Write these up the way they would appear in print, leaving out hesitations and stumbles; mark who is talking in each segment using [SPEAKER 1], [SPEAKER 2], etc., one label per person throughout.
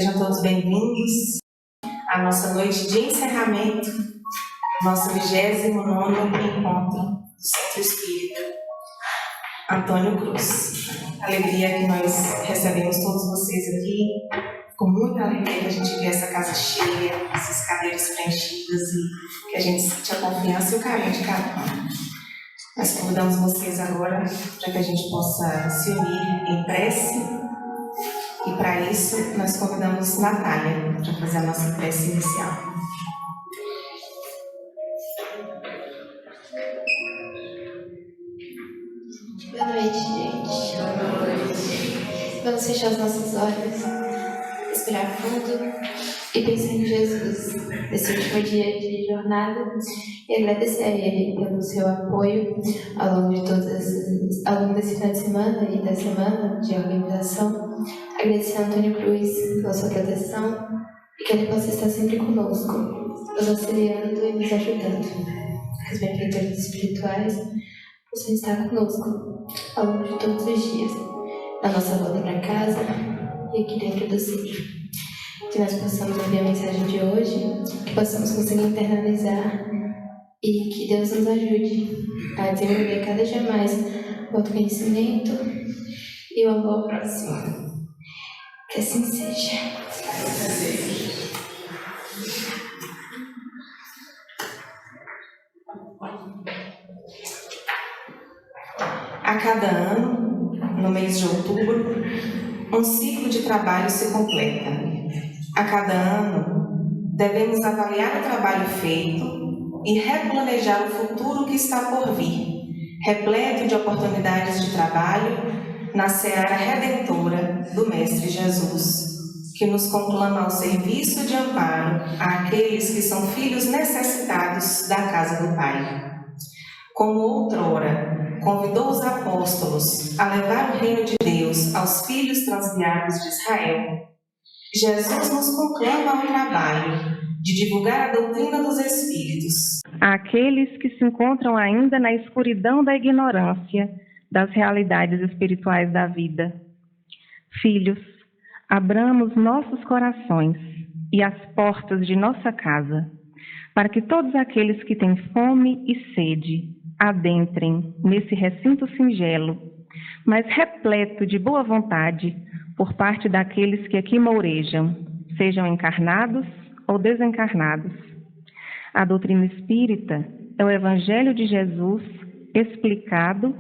[SPEAKER 1] Sejam todos bem-vindos à nossa noite de encerramento, nosso 29º encontro do Centro Espírita Antônio Cruz. Alegria que nós recebemos todos vocês aqui, com muita alegria que a gente vê essa casa cheia, essas cadeiras preenchidas e que a gente sente a confiança e o carinho de cada um. Nós convidamos vocês agora para que a gente possa se unir em prece. E para isso, nós convidamos Natália para fazer a nossa prece inicial.
[SPEAKER 2] Boa noite, gente. Boa noite. Vamos fechar os nossos olhos, respirar fundo e pensar em Jesus, nesse último dia de jornada, e agradecer a Ele pelo seu apoio ao longo desse final de semana e da semana de organização. Agradecer a Antônio Cruz pela sua proteção e que Ele possa estar sempre conosco, nos auxiliando e nos ajudando. Que os benfeitores espirituais possam estar conosco ao longo de todos os dias, na nossa volta para casa e aqui dentro do centro. Que nós possamos ouvir a mensagem de hoje, que possamos conseguir internalizar e que Deus nos ajude a desenvolver cada dia mais o autoconhecimento e o amor ao próximo. Que assim seja.
[SPEAKER 1] A cada ano, no mês de outubro, um ciclo de trabalho se completa. A cada ano, devemos avaliar o trabalho feito e replanejar o futuro que está por vir, repleto de oportunidades de trabalho na seara redentora do Mestre Jesus, que nos conclama ao serviço de amparo àqueles que são filhos necessitados da casa do Pai. Como outrora convidou os apóstolos a levar o reino de Deus aos filhos transviados de Israel, Jesus nos conclama ao trabalho de divulgar a doutrina dos Espíritos àqueles que se encontram ainda na escuridão da ignorância das realidades espirituais da vida. Filhos, abramos nossos corações e as portas de nossa casa, para que todos aqueles que têm fome e sede adentrem nesse recinto singelo, mas repleto de boa vontade por parte daqueles que aqui mourejam, sejam encarnados ou desencarnados. A doutrina espírita é o Evangelho de Jesus explicado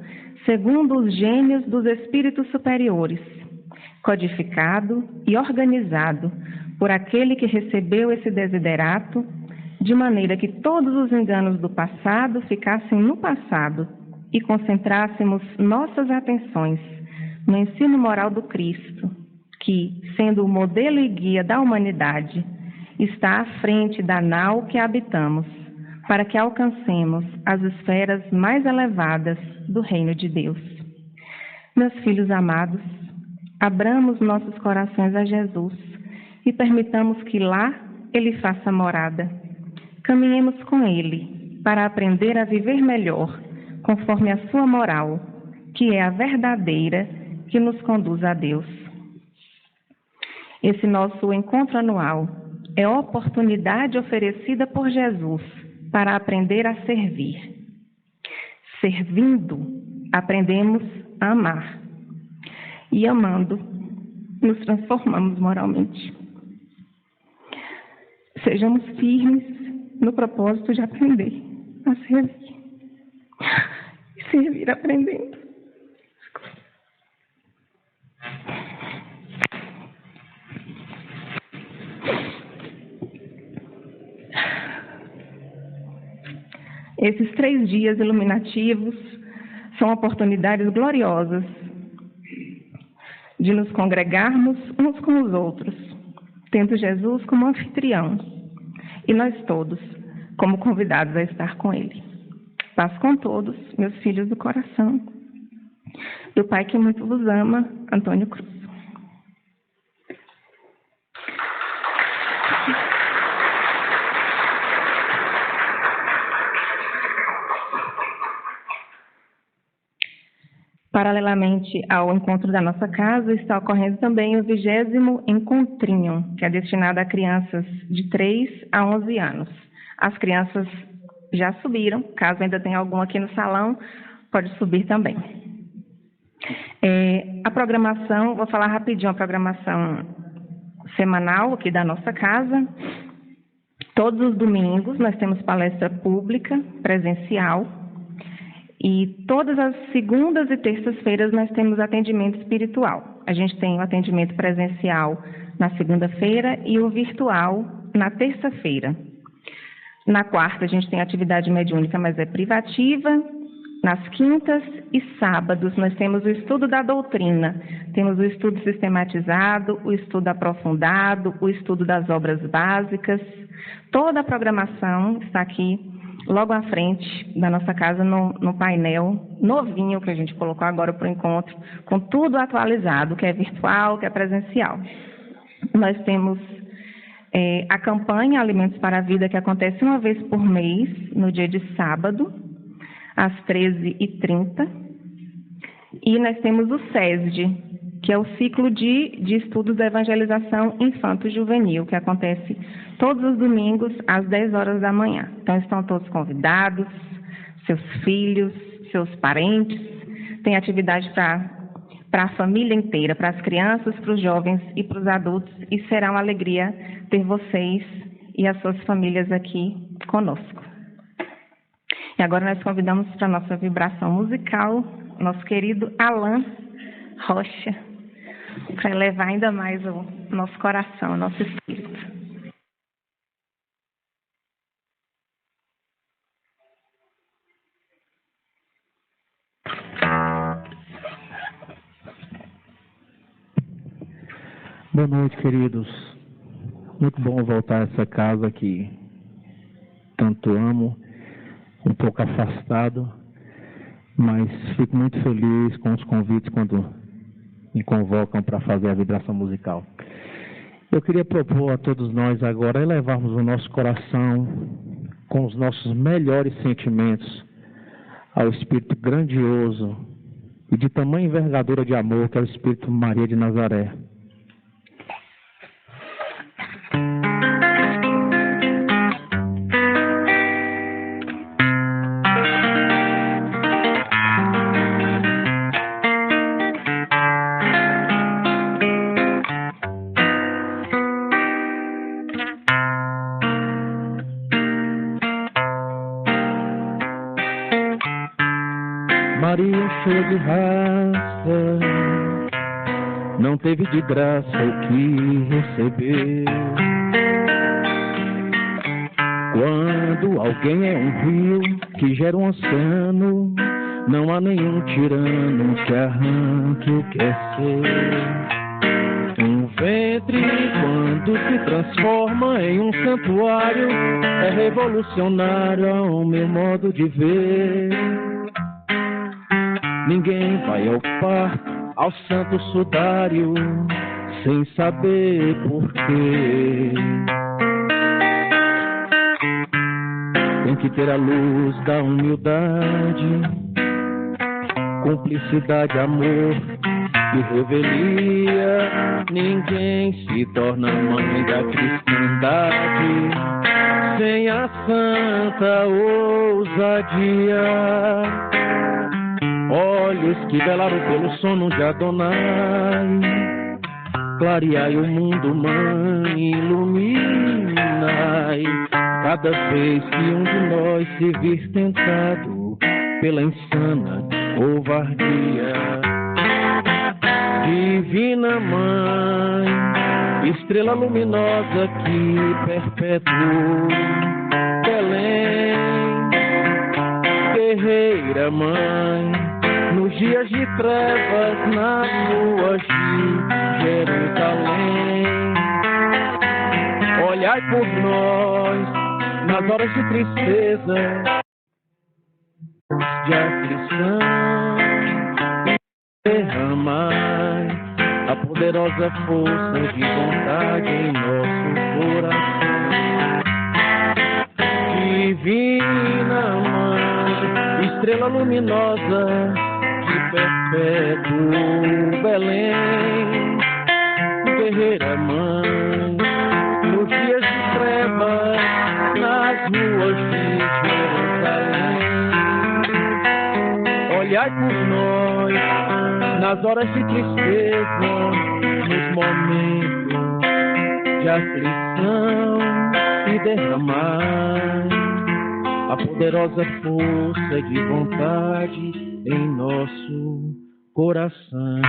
[SPEAKER 1] segundo os gênios dos espíritos superiores, codificado e organizado por aquele que recebeu esse desiderato, de maneira que todos os enganos do passado ficassem no passado e concentrássemos nossas atenções no ensino moral do Cristo, que, sendo o modelo e guia da humanidade, está à frente da nau que habitamos, para que alcancemos as esferas mais elevadas do reino de Deus. Meus filhos amados, abramos nossos corações a Jesus e permitamos que lá Ele faça morada. Caminhemos com Ele para aprender a viver melhor, conforme a sua moral, que é a verdadeira que nos conduz a Deus. Esse nosso encontro anual é oportunidade oferecida por Jesus para aprender a servir. Servindo, aprendemos a amar. E amando, nos transformamos moralmente. Sejamos firmes no propósito de aprender a servir. E servir aprendendo. Esses 3 dias iluminativos são oportunidades gloriosas de nos congregarmos uns com os outros, tendo Jesus como anfitrião e nós todos como convidados a estar com Ele. Paz com todos, meus filhos do coração, do Pai que muito vos ama, Antônio Cruz.
[SPEAKER 3] Paralelamente ao encontro da nossa casa, está ocorrendo também o 20º Encontrinho, que é destinado a crianças de 3 a 11 anos. As crianças já subiram, caso ainda tenha algum aqui no salão, pode subir também. A programação, vou falar rapidinho a programação semanal aqui da nossa casa. Todos os domingos nós temos palestra pública, presencial, e todas as segundas e terças-feiras nós temos atendimento espiritual. A gente tem o atendimento presencial na segunda-feira e o virtual na terça-feira. Na quarta a gente tem atividade mediúnica, mas é privativa. Nas quintas e sábados nós temos o estudo da doutrina. Temos o estudo sistematizado, o estudo aprofundado, o estudo das obras básicas. Toda a programação está aqui logo à frente da nossa casa no painel novinho que a gente colocou agora para o encontro, com tudo atualizado, que é virtual, que é presencial. Nós temos a campanha Alimentos para a Vida, que acontece uma vez por mês, no dia de sábado, às 13h30. E nós temos o SESD, que é o ciclo de estudos da evangelização infanto-juvenil, que acontece todos os domingos às 10 horas da manhã. Então, estão todos convidados, seus filhos, seus parentes. Tem atividade para a família inteira, para as crianças, para os jovens e para os adultos. E será uma alegria ter vocês e as suas famílias aqui conosco. E agora nós convidamos para a nossa vibração musical, nosso querido Alan Rocha, para elevar ainda mais o nosso coração, o nosso espírito.
[SPEAKER 4] Boa noite, queridos. Muito bom voltar a essa casa que tanto amo, um pouco afastado, mas fico muito feliz com os convites quando me convocam para fazer a vibração musical. Eu queria propor a todos nós agora elevarmos o nosso coração com os nossos melhores sentimentos ao Espírito grandioso e de tamanha envergadura de amor que é o Espírito Maria de Nazaré. Maria cheia de raça, não teve de graça o que recebeu. Quando alguém é um rio que gera um oceano, não há nenhum tirano que arranque o que é seu. Um ventre, quando se transforma em um santuário, é revolucionário ao meu modo de ver. Ninguém vai ao parto, ao santo sudário, sem saber porquê. Tem que ter a luz da humildade, cumplicidade, amor e revelia. Ninguém se torna mãe da cristandade sem a santa ousadia. Olhos que velaram pelo sono de Adonai, clareai o mundo, mãe, iluminai. Cada vez que um de nós se vir tentado pela insana covardia. Divina Mãe, estrela luminosa que perpetuou Belém, guerreira Mãe, nos dias de trevas nas ruas de Jerusalém. Olhai por nós nas horas de tristeza, de aflição, derramai a poderosa força de vontade em nosso coração. Divina Mãe, estrela luminosa perpétuo Belém, guerreira mãe, nos dias de trevas, nas ruas de Jerusalém. Olhai por nós, nas horas de tristeza, nos momentos de aflição, e derramai a poderosa força de vontade em nosso coração.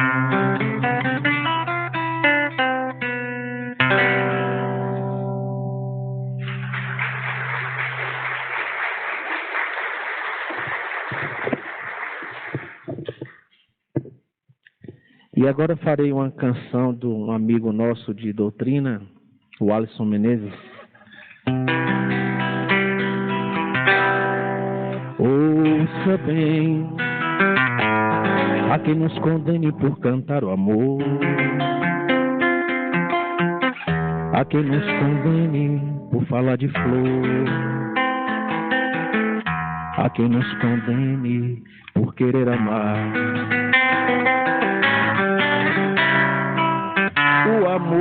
[SPEAKER 4] E agora farei uma canção de um amigo nosso de doutrina, o Alisson Menezes. Ouça bem, a quem nos condene por cantar o amor, a quem nos condene por falar de flor, a quem nos condene por querer amar. O amor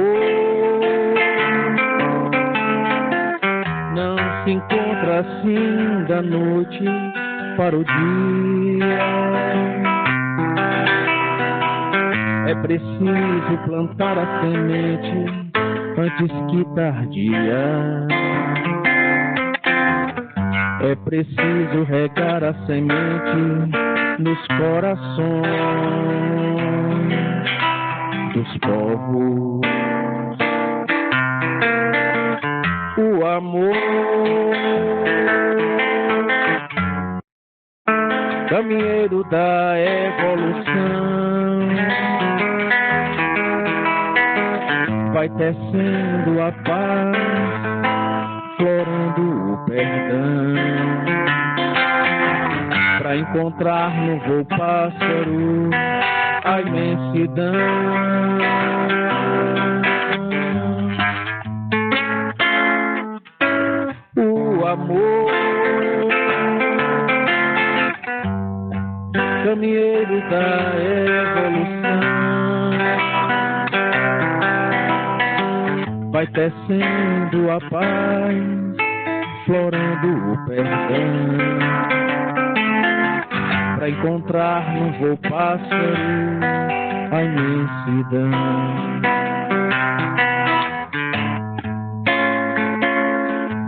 [SPEAKER 4] não se encontra assim da noite para o dia. É preciso plantar a semente antes que tardia. É preciso regar a semente nos corações dos povos. O amor, caminheiro da evolução, vai tecendo a paz, florando o perdão, pra encontrar no voo pássaro a imensidão. O amor, caminheiro da evolução, vai tecendo a paz, florando o perdão, pra encontrar no voo pássaro a imensidão.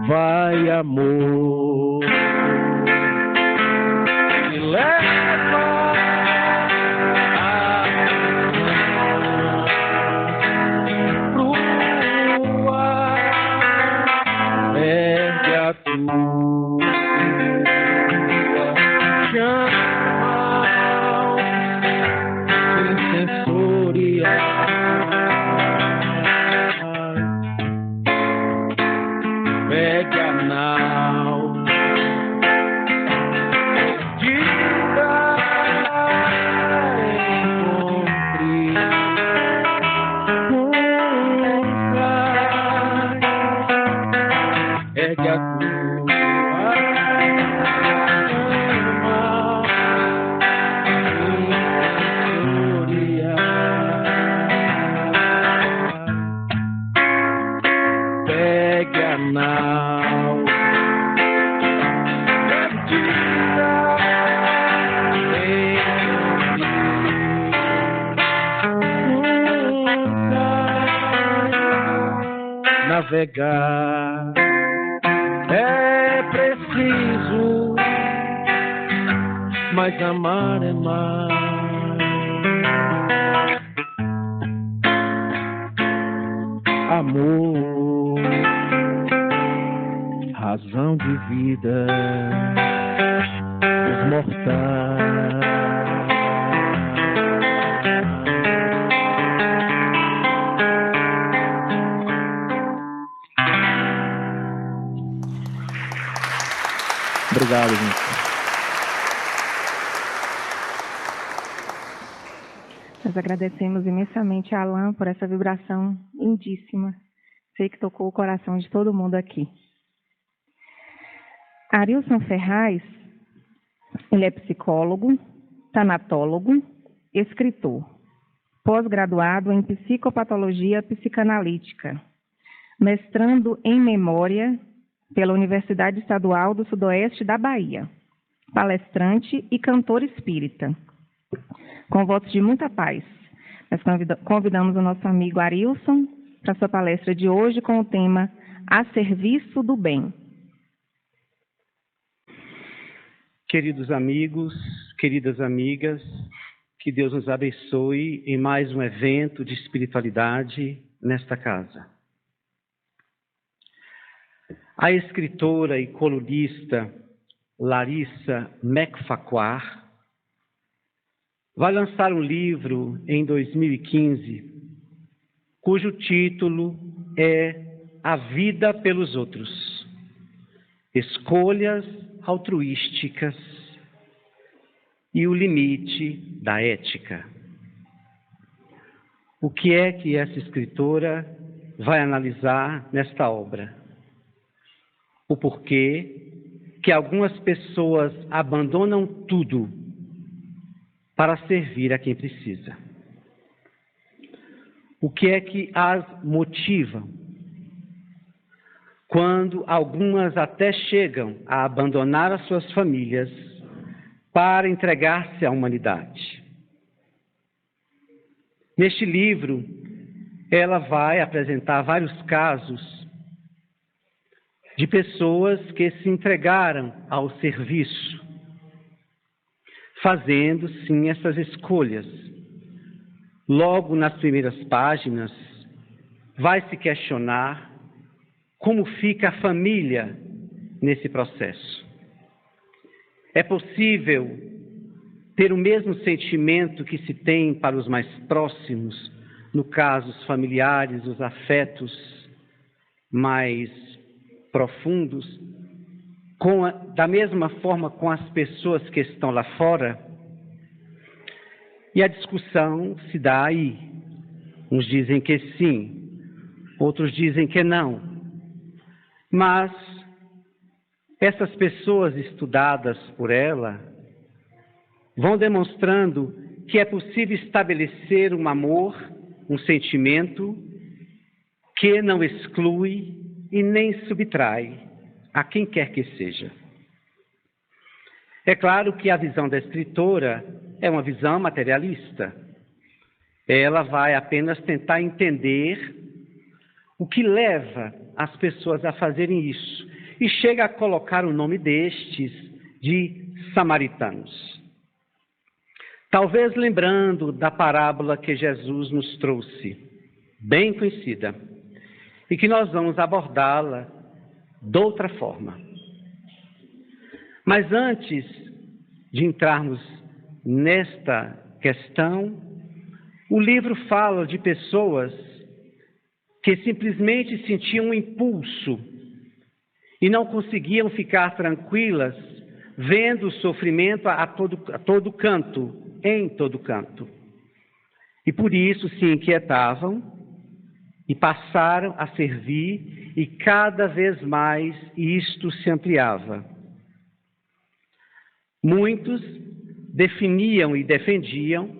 [SPEAKER 4] Vai, amor, me leva pro ar, ergue a tua chama sensorial. Pegue a nau, diga, encontre ergue a tua alma sensorial. Pegue a nau, navegar é preciso, mas amar é mais. Amor, razão de vida dos mortais. Obrigado, gente.
[SPEAKER 3] Nós agradecemos imensamente a Alain por essa vibração lindíssima. Sei que tocou o coração de todo mundo aqui. Arilson Ferraz, ele é psicólogo, tanatólogo, escritor, pós-graduado em psicopatologia psicanalítica, mestrando em memória pela Universidade Estadual do Sudoeste da Bahia, palestrante e cantor espírita. Com votos de muita paz, nós convidamos o nosso amigo Arilson para sua palestra de hoje com o tema A Serviço do Bem.
[SPEAKER 5] Queridos amigos, queridas amigas, que Deus nos abençoe em mais um evento de espiritualidade nesta casa. A escritora e colunista Larissa McFarquhar vai lançar um livro em 2015, cujo título é A Vida pelos Outros, Escolhas Altruísticas e o Limite da Ética. O que é que essa escritora vai analisar nesta obra? O porquê que algumas pessoas abandonam tudo para servir a quem precisa. O que é que as motiva? Quando algumas até chegam a abandonar as suas famílias para entregar-se à humanidade. Neste livro, ela vai apresentar vários casos de pessoas que se entregaram ao serviço, fazendo, sim, essas escolhas. Logo nas primeiras páginas, vai se questionar como fica a família nesse processo. É possível ter o mesmo sentimento que se tem para os mais próximos, no caso, os familiares, os afetos mais profundos, da mesma forma com as pessoas que estão lá fora? E a discussão se dá aí. Uns dizem que sim, outros dizem que não. Mas essas pessoas estudadas por ela vão demonstrando que é possível estabelecer um amor, um sentimento que não exclui e nem subtrai a quem quer que seja. É claro que a visão da escritora é uma visão materialista. Ela vai apenas tentar entender o que leva as pessoas a fazerem isso e chega a colocar o nome destes de samaritanos. Talvez lembrando da parábola que Jesus nos trouxe, bem conhecida, e que nós vamos abordá-la de outra forma. Mas antes de entrarmos nesta questão, o livro fala de pessoas que simplesmente sentiam um impulso e não conseguiam ficar tranquilas vendo o sofrimento a todo canto, em todo canto. E por isso se inquietavam e passaram a servir, e cada vez mais isto se ampliava. Muitos definiam e defendiam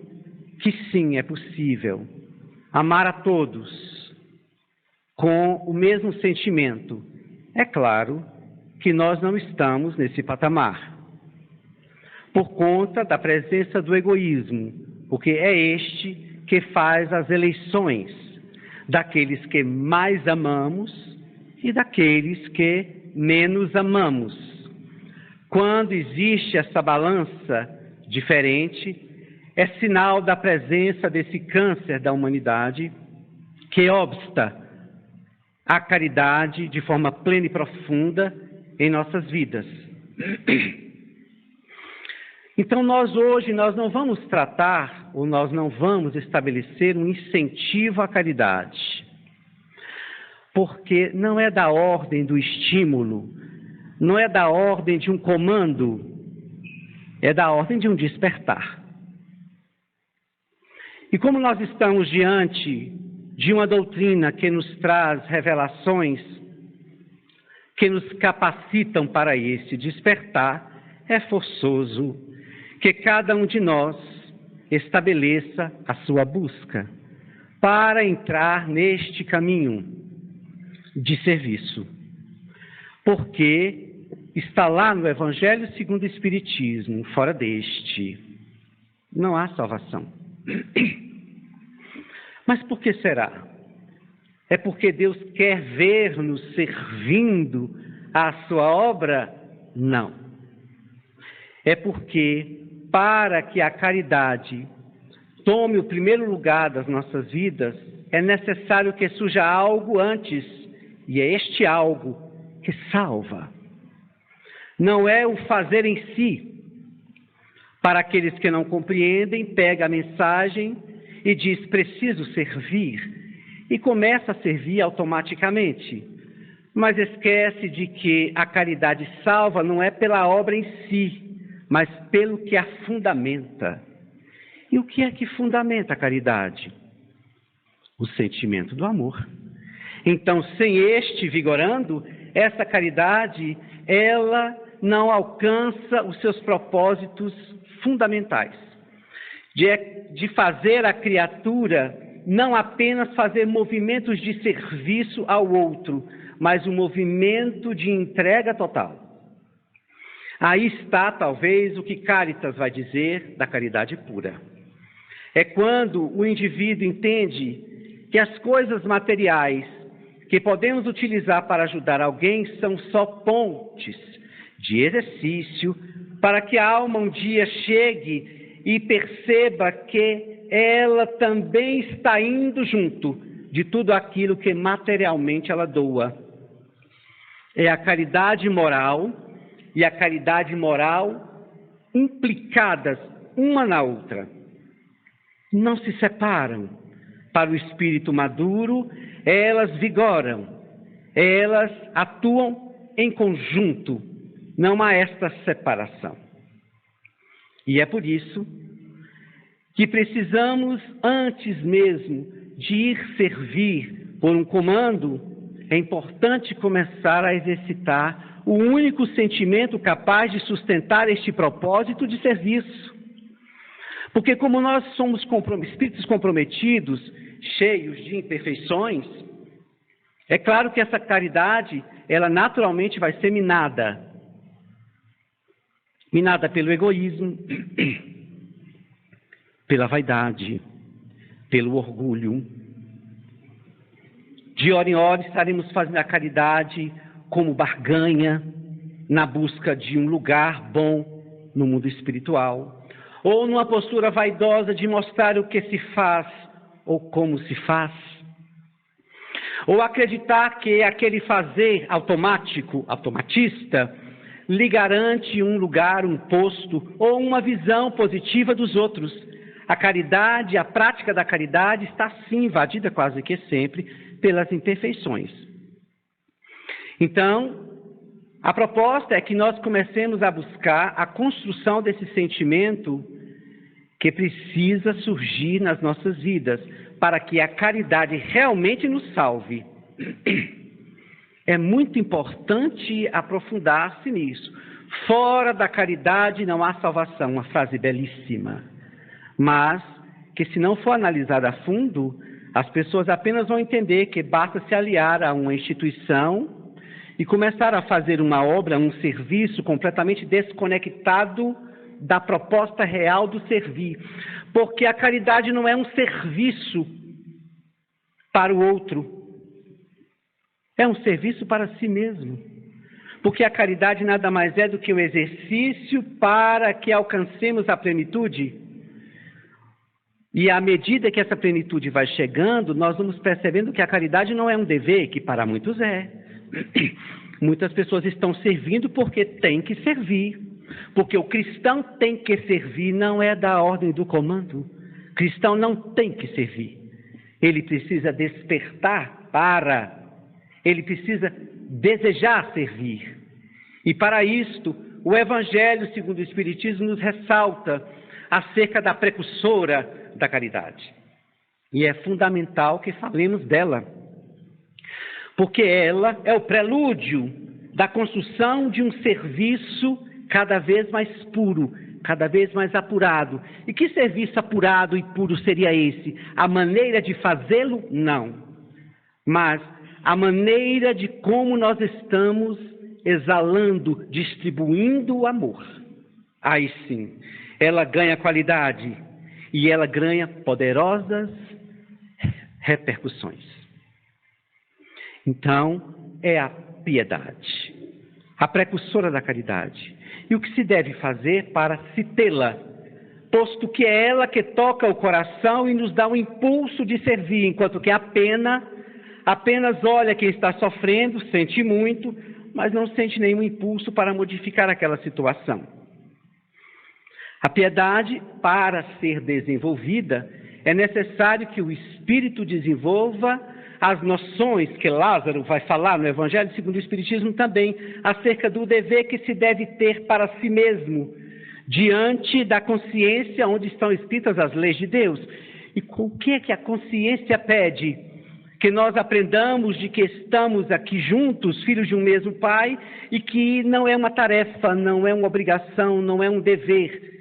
[SPEAKER 5] que sim, é possível amar a todos com o mesmo sentimento. É claro que nós não estamos nesse patamar, por conta da presença do egoísmo, porque é este que faz as eleições daqueles que mais amamos e daqueles que menos amamos. Quando existe essa balança diferente, é sinal da presença desse câncer da humanidade que obsta a caridade de forma plena e profunda em nossas vidas. Então nós não vamos tratar, ou nós não vamos estabelecer um incentivo à caridade, porque não é da ordem do estímulo, não é da ordem de um comando, é da ordem de um despertar. E como nós estamos diante de uma doutrina que nos traz revelações que nos capacitam para esse despertar, é forçoso que cada um de nós estabeleça a sua busca para entrar neste caminho de serviço. Porque está lá no Evangelho segundo o Espiritismo, fora deste, não há salvação. Mas por que será? É porque Deus quer ver-nos servindo à sua obra? Não. É porque, para que a caridade tome o primeiro lugar das nossas vidas, é necessário que surja algo antes, e é este algo que salva. Não é o fazer em si. Para aqueles que não compreendem, pega a mensagem e diz, preciso servir, e começa a servir automaticamente. Mas esquece de que a caridade salva não é pela obra em si, mas pelo que a fundamenta. E o que é que fundamenta a caridade? O sentimento do amor. Então, sem este vigorando, essa caridade, ela não alcança os seus propósitos fundamentais. De fazer a criatura não apenas fazer movimentos de serviço ao outro, mas um movimento de entrega total. Aí está, talvez, o que Cáritas vai dizer da caridade pura. É quando o indivíduo entende que as coisas materiais que podemos utilizar para ajudar alguém são só pontes de exercício para que a alma um dia chegue e perceba que ela também está indo junto de tudo aquilo que materialmente ela doa. É a caridade moral e a caridade moral implicadas uma na outra. Não se separam. Para o espírito maduro, elas vigoram, elas atuam em conjunto, não há esta separação. E é por isso que precisamos, antes mesmo de ir servir por um comando, é importante começar a exercitar o único sentimento capaz de sustentar este propósito de serviço. Porque como nós somos espíritos comprometidos, cheios de imperfeições, é claro que essa caridade, ela naturalmente vai ser minada. Minada pelo egoísmo, pela vaidade, pelo orgulho. De hora em hora estaremos fazendo a caridade como barganha na busca de um lugar bom no mundo espiritual, ou numa postura vaidosa de mostrar o que se faz ou como se faz, ou acreditar que aquele fazer automatista, lhe garante um lugar, um posto ou uma visão positiva dos outros. A caridade, a prática da caridade está sim invadida quase que sempre pelas imperfeições. Então, a proposta é que nós comecemos a buscar a construção desse sentimento que precisa surgir nas nossas vidas para que a caridade realmente nos salve. É muito importante aprofundar-se nisso. Fora da caridade não há salvação, uma frase belíssima. Mas que se não for analisada a fundo, as pessoas apenas vão entender que basta se aliar a uma instituição e começar a fazer uma obra, um serviço completamente desconectado da proposta real do servir. Porque a caridade não é um serviço para o outro. É um serviço para si mesmo. Porque a caridade nada mais é do que um exercício para que alcancemos a plenitude. E à medida que essa plenitude vai chegando, nós vamos percebendo que a caridade não é um dever, que para muitos é. Muitas pessoas estão servindo porque têm que servir. Porque o cristão tem que servir, não é da ordem do comando. O cristão não tem que servir. Ele precisa despertar para... Ele precisa desejar servir. E para isto, o Evangelho, segundo o Espiritismo, nos ressalta acerca da precursora da caridade. E é fundamental que falemos dela. Porque ela é o prelúdio da construção de um serviço cada vez mais puro, cada vez mais apurado. E que serviço apurado e puro seria esse? A maneira de fazê-lo? Não. Mas a maneira de como nós estamos exalando, distribuindo o amor. Aí sim, ela ganha qualidade e ela ganha poderosas repercussões. Então, é a piedade, a precursora da caridade. E o que se deve fazer para se tê-la, posto que é ela que toca o coração e nos dá um impulso de servir, enquanto que a pena apenas olha quem está sofrendo, sente muito, mas não sente nenhum impulso para modificar aquela situação. A piedade, para ser desenvolvida, é necessário que o Espírito desenvolva as noções que Lázaro vai falar no Evangelho segundo o Espiritismo também, acerca do dever que se deve ter para si mesmo, diante da consciência onde estão escritas as leis de Deus. E o que é que a consciência pede? Que nós aprendamos de que estamos aqui juntos, filhos de um mesmo Pai, e que não é uma tarefa, não é uma obrigação, não é um dever.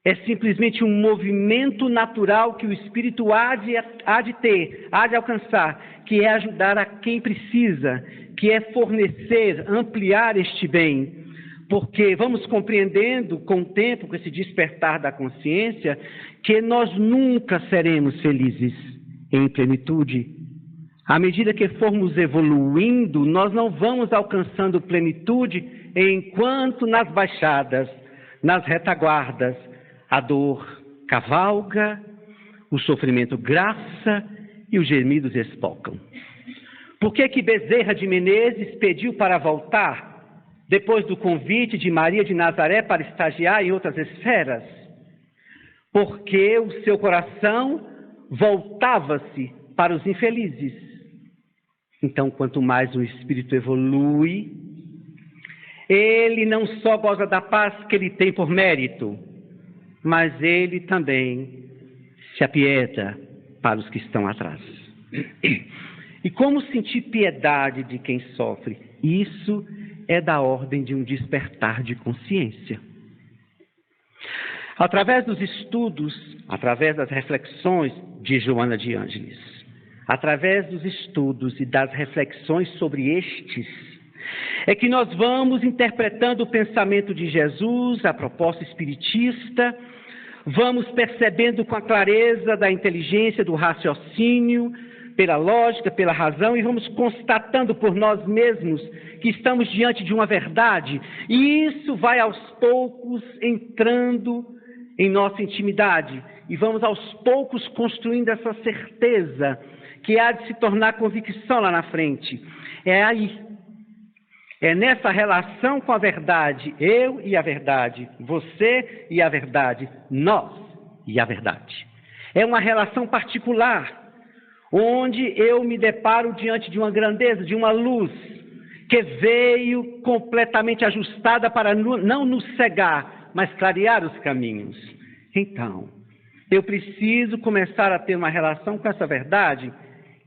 [SPEAKER 5] É simplesmente um movimento natural que o Espírito há de ter, há de alcançar, que é ajudar a quem precisa, que é fornecer, ampliar este bem. Porque vamos compreendendo com o tempo, com esse despertar da consciência, que nós nunca seremos felizes em plenitude. À medida que formos evoluindo, nós não vamos alcançando plenitude enquanto nas baixadas, nas retaguardas, a dor cavalga, o sofrimento graça e os gemidos espocam. Por que Bezerra de Menezes pediu para voltar, depois do convite de Maria de Nazaré para estagiar em outras esferas? Porque o seu coração voltava-se para os infelizes. Então, quanto mais o espírito evolui, ele não só goza da paz que ele tem por mérito, mas ele também se apieda para os que estão atrás. E como sentir piedade de quem sofre? Isso é da ordem de um despertar de consciência. Através dos estudos, através das reflexões de Joana de Ângeles, através dos estudos e das reflexões sobre estes, é que nós vamos interpretando o pensamento de Jesus, a proposta espiritista, vamos percebendo com a clareza da inteligência, do raciocínio, pela lógica, pela razão, e vamos constatando por nós mesmos que estamos diante de uma verdade, e isso vai aos poucos entrando em nossa intimidade, e vamos aos poucos construindo essa certeza que há de se tornar convicção lá na frente. É aí, é nessa relação com a verdade, eu e a verdade, você e a verdade, nós e a verdade. É uma relação particular, onde eu me deparo diante de uma grandeza, de uma luz, que veio completamente ajustada para não nos cegar, mas clarear os caminhos. Então, eu preciso começar a ter uma relação com essa verdade,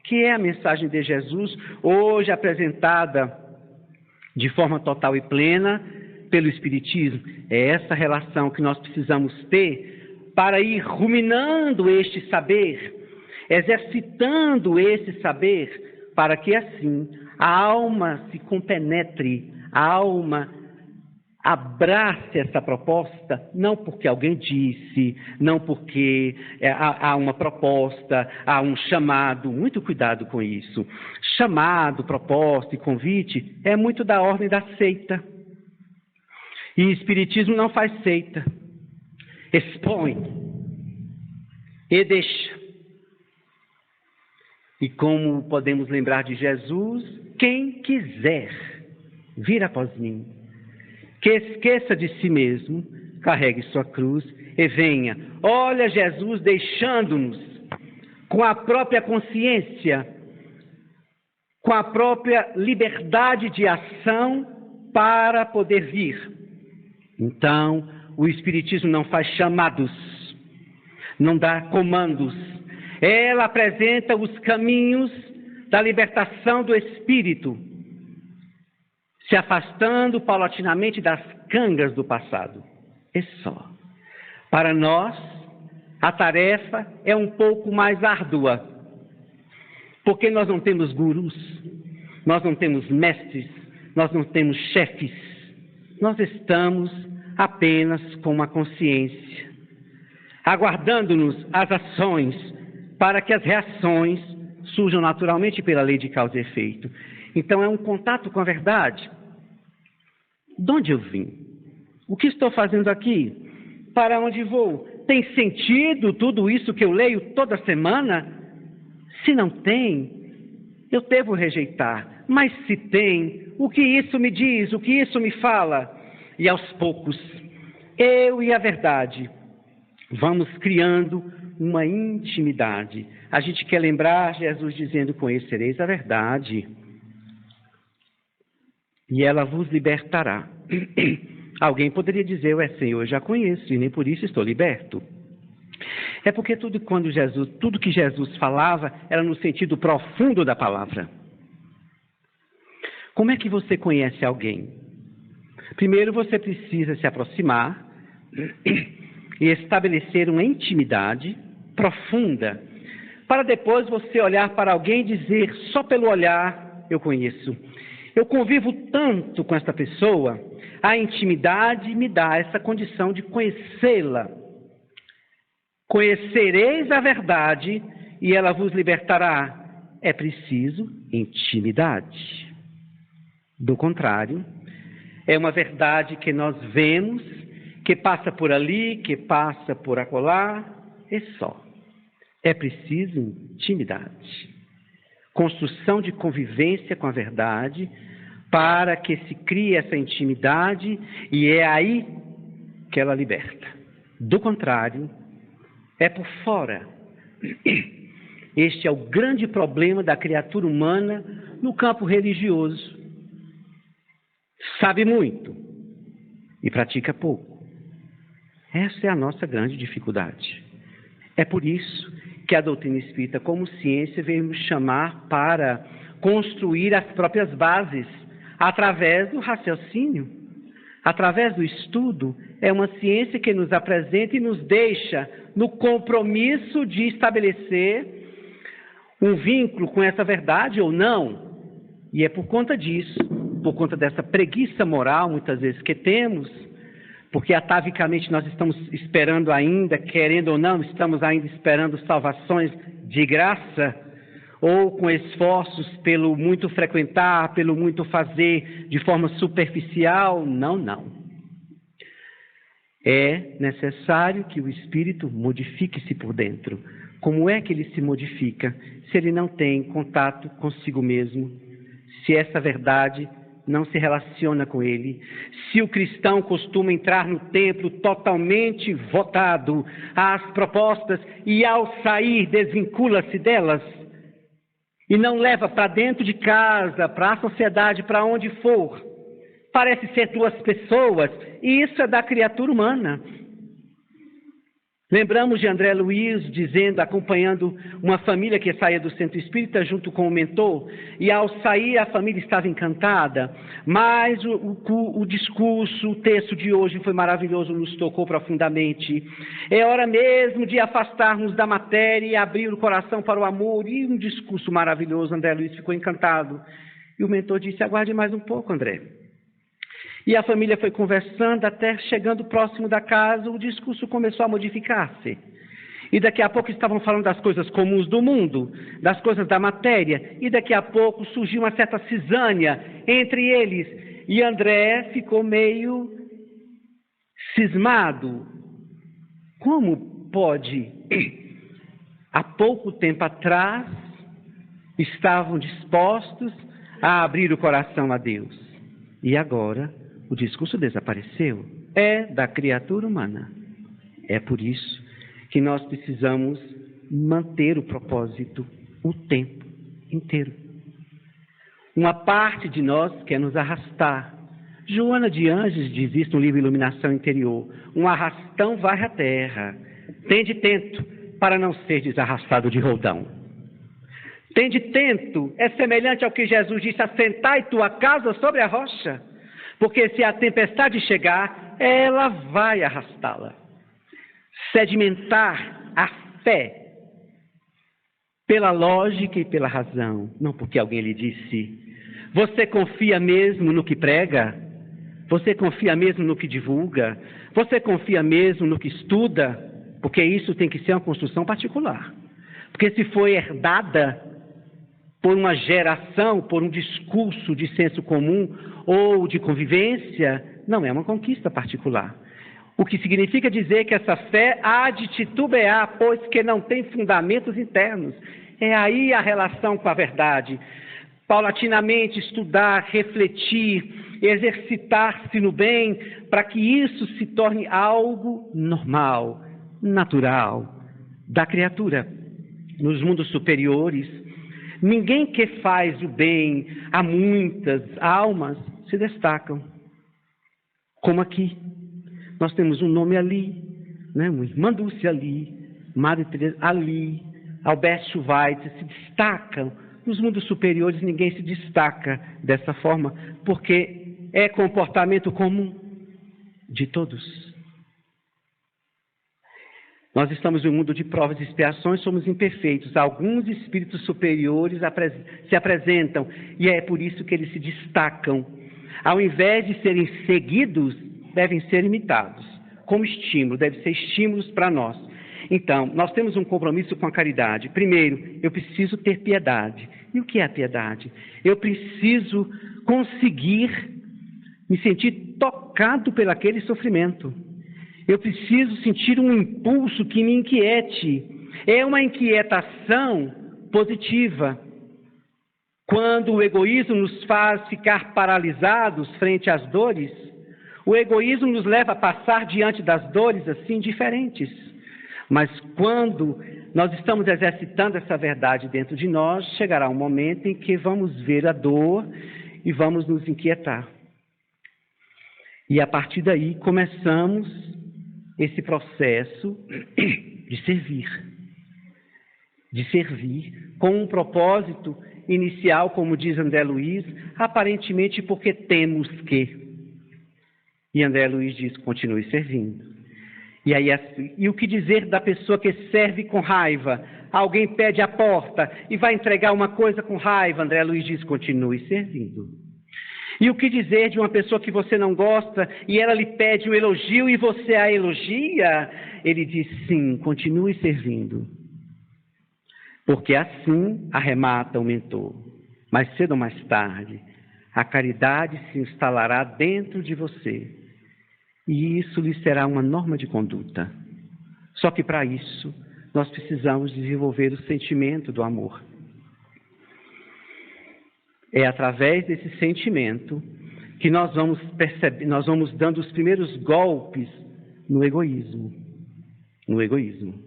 [SPEAKER 5] que é a mensagem de Jesus, hoje apresentada de forma total e plena pelo Espiritismo. É essa relação que nós precisamos ter para ir ruminando este saber, exercitando esse saber, para que assim a alma se compenetre, a alma abrace essa proposta, não porque alguém disse, não porque há uma proposta, há um chamado, muito cuidado com isso. Chamado, proposta e convite é muito da ordem da seita. E Espiritismo não faz seita. Expõe e deixa. E como podemos lembrar de Jesus, quem quiser vir após mim, que esqueça de si mesmo, carregue sua cruz e venha. Olha Jesus deixando-nos com a própria consciência, com a própria liberdade de ação para poder vir. Então, o Espiritismo não faz chamados, não dá comandos. Ela apresenta os caminhos da libertação do espírito, se afastando paulatinamente das cangas do passado. é só. Para nós, a tarefa é um pouco mais árdua, porque nós não temos gurus, nós não temos mestres, nós não temos chefes, nós estamos apenas com uma consciência, aguardando-nos as ações para que as reações surjam naturalmente pela lei de causa e efeito. Então é um contato com a verdade. De onde eu vim? O que estou fazendo aqui? Para onde vou? Tem sentido tudo isso que eu leio toda semana? Se não tem, eu devo rejeitar. Mas se tem, o que isso me diz? O que isso me fala? E aos poucos, eu e a verdade, vamos criando uma intimidade. A gente quer lembrar Jesus dizendo: conhecereis a verdade, e ela vos libertará. Alguém poderia dizer: ué, Senhor, eu já conheço, e nem por isso estou liberto. É porque tudo que Jesus falava era no sentido profundo da palavra. Como é que você conhece alguém? Primeiro você precisa se aproximar e estabelecer uma intimidade profunda, para depois você olhar para alguém e dizer: só pelo olhar eu conheço. Eu convivo tanto com esta pessoa, a intimidade me dá essa condição de conhecê-la. Conhecereis a verdade e ela vos libertará. É preciso intimidade. Do contrário, é uma verdade que nós vemos, que passa por ali, que passa por acolá, é só. É preciso intimidade. Construção de convivência com a verdade, para que se crie essa intimidade, e é aí que ela liberta. Do contrário, é por fora. Este é o grande problema da criatura humana no campo religioso. Sabe muito e pratica pouco. Essa é a nossa grande dificuldade. É por isso que a doutrina espírita, como ciência, veio nos chamar para construir as próprias bases através do raciocínio, através do estudo. É uma ciência que nos apresenta e nos deixa no compromisso de estabelecer um vínculo com essa verdade ou não. E é por conta disso, por conta dessa preguiça moral, muitas vezes, que temos, porque atavicamente nós estamos esperando ainda, querendo ou não, estamos ainda esperando salvações de graça, ou com esforços pelo muito frequentar, pelo muito fazer de forma superficial. Não. É necessário que o espírito modifique-se por dentro. Como é que ele se modifica? Se ele não tem contato consigo mesmo, se essa verdade não se relaciona com ele, se o cristão costuma entrar no templo totalmente votado às propostas e ao sair desvincula-se delas e não leva para dentro de casa, para a sociedade, para onde for, parece ser duas pessoas, e isso é da criatura humana. Lembramos de André Luiz dizendo, acompanhando uma família que saía do centro espírita junto com o mentor, e ao sair a família estava encantada, mas o discurso, o texto de hoje foi maravilhoso, nos tocou profundamente. É hora mesmo de afastarmos da matéria e abrir o coração para o amor, e um discurso maravilhoso. André Luiz ficou encantado, e o mentor disse: aguarde mais um pouco, André. E a família foi conversando, até chegando próximo da casa, o discurso começou a modificar-se. E daqui a pouco estavam falando das coisas comuns do mundo, das coisas da matéria, e daqui a pouco surgiu uma certa cisânia entre eles. E André ficou meio cismado. Como pode? Há pouco tempo atrás, estavam dispostos a abrir o coração a Deus. E agora o discurso desapareceu. É da criatura humana. É por isso que nós precisamos manter o propósito o tempo inteiro. Uma parte de nós quer nos arrastar. Joana de Anjos diz isso no livro Iluminação Interior: um arrastão varre a terra. Tende tento para não ser desarrastado de roldão. Tende tento é semelhante ao que Jesus disse: assentai tua casa sobre a rocha. Porque se a tempestade chegar, ela vai arrastá-la. Sedimentar a fé pela lógica e pela razão, não porque alguém lhe disse. Você confia mesmo no que prega? Você confia mesmo no que divulga? Você confia mesmo no que estuda? Porque isso tem que ser uma construção particular. Porque se foi herdada por uma geração, por um discurso de senso comum ou de convivência, não é uma conquista particular. O que significa dizer que essa fé há de titubear, pois que não tem fundamentos internos. É aí a relação com a verdade. Paulatinamente estudar, refletir, exercitar-se no bem, para que isso se torne algo normal, natural, da criatura. Nos mundos superiores, ninguém que faz o bem a muitas almas se destacam. Como aqui. Nós temos um nome ali, né? Uma irmã Dulce ali, Madre Teresa ali, Albert Schweitzer se destacam. Nos mundos superiores ninguém se destaca dessa forma, porque é comportamento comum de todos. Nós estamos em um mundo de provas e expiações, somos imperfeitos. Alguns espíritos superiores se apresentam, e é por isso que eles se destacam. Ao invés de serem seguidos, devem ser imitados, como estímulo, devem ser estímulos para nós. Então, nós temos um compromisso com a caridade. Primeiro, eu preciso ter piedade. E o que é a piedade? Eu preciso conseguir me sentir tocado por aquele sofrimento. Eu preciso sentir um impulso que me inquiete. É uma inquietação positiva. Quando o egoísmo nos faz ficar paralisados frente às dores, o egoísmo nos leva a passar diante das dores assim indiferentes. Mas quando nós estamos exercitando essa verdade dentro de nós, chegará um momento em que vamos ver a dor e vamos nos inquietar. E a partir daí começamos esse processo de servir. De servir com um propósito inicial, como diz André Luiz, aparentemente porque temos que. E André Luiz diz, continue servindo. E o que dizer da pessoa que serve com raiva? Alguém pede a porta e vai entregar uma coisa com raiva. André Luiz diz, continue servindo. E o que dizer de uma pessoa que você não gosta e ela lhe pede um elogio e você a elogia? Ele diz, sim, continue servindo. Porque assim arremata o mentor. Mais cedo ou mais tarde, a caridade se instalará dentro de você. E isso lhe será uma norma de conduta. Só que para isso, nós precisamos desenvolver o sentimento do amor. É através desse sentimento que nós vamos dando os primeiros golpes no egoísmo. No egoísmo.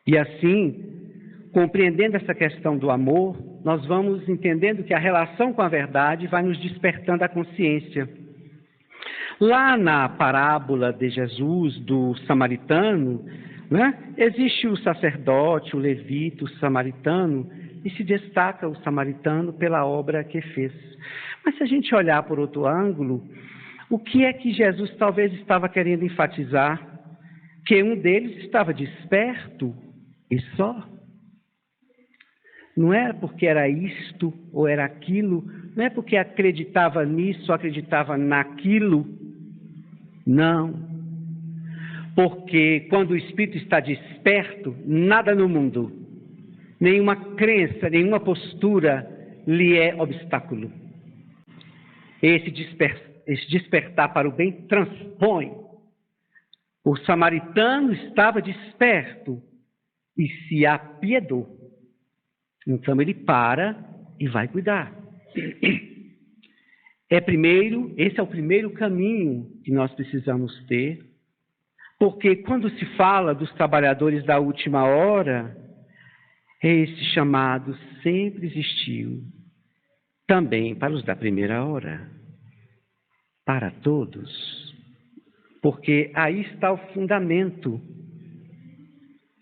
[SPEAKER 5] E assim, compreendendo essa questão do amor, nós vamos entendendo que a relação com a verdade vai nos despertando a consciência. Lá na parábola de Jesus, do samaritano, né, existe o sacerdote, o levita, o samaritano, e se destaca o samaritano pela obra que fez. Mas se a gente olhar por outro ângulo, o que é que Jesus talvez estava querendo enfatizar? Que um deles estava desperto e só. Não era porque era isto ou era aquilo, não é porque acreditava nisso ou acreditava naquilo. Não. Porque quando o espírito está desperto, nada no mundo, nenhuma crença, nenhuma postura lhe é obstáculo. Esse despertar para o bem transpõe. O samaritano estava desperto e se apiedou. Então ele para e vai cuidar. Esse é o primeiro caminho que nós precisamos ter, porque quando se fala dos trabalhadores da última hora, esse chamado sempre existiu, também para os da primeira hora, para todos, porque aí está o fundamento.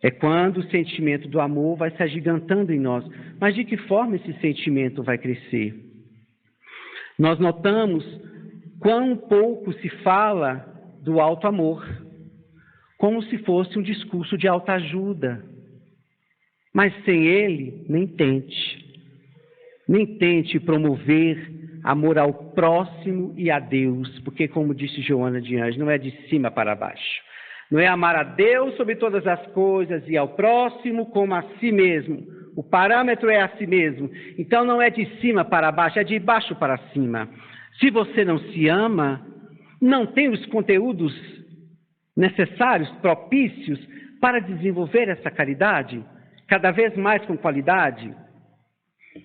[SPEAKER 5] É quando o sentimento do amor vai se agigantando em nós. Mas de que forma esse sentimento vai crescer? nós notamos quão pouco se fala do alto amor, como se fosse um discurso de autoajuda. Mas sem ele, nem tente. Nem tente promover amor ao próximo e a Deus, porque, como disse Joana de Anjos, não é de cima para baixo. Não é amar a Deus sobre todas as coisas e ao próximo como a si mesmo. O parâmetro é a si mesmo. Então não é de cima para baixo, é de baixo para cima. Se você não se ama, não tem os conteúdos necessários, propícios para desenvolver essa caridade, cada vez mais com qualidade,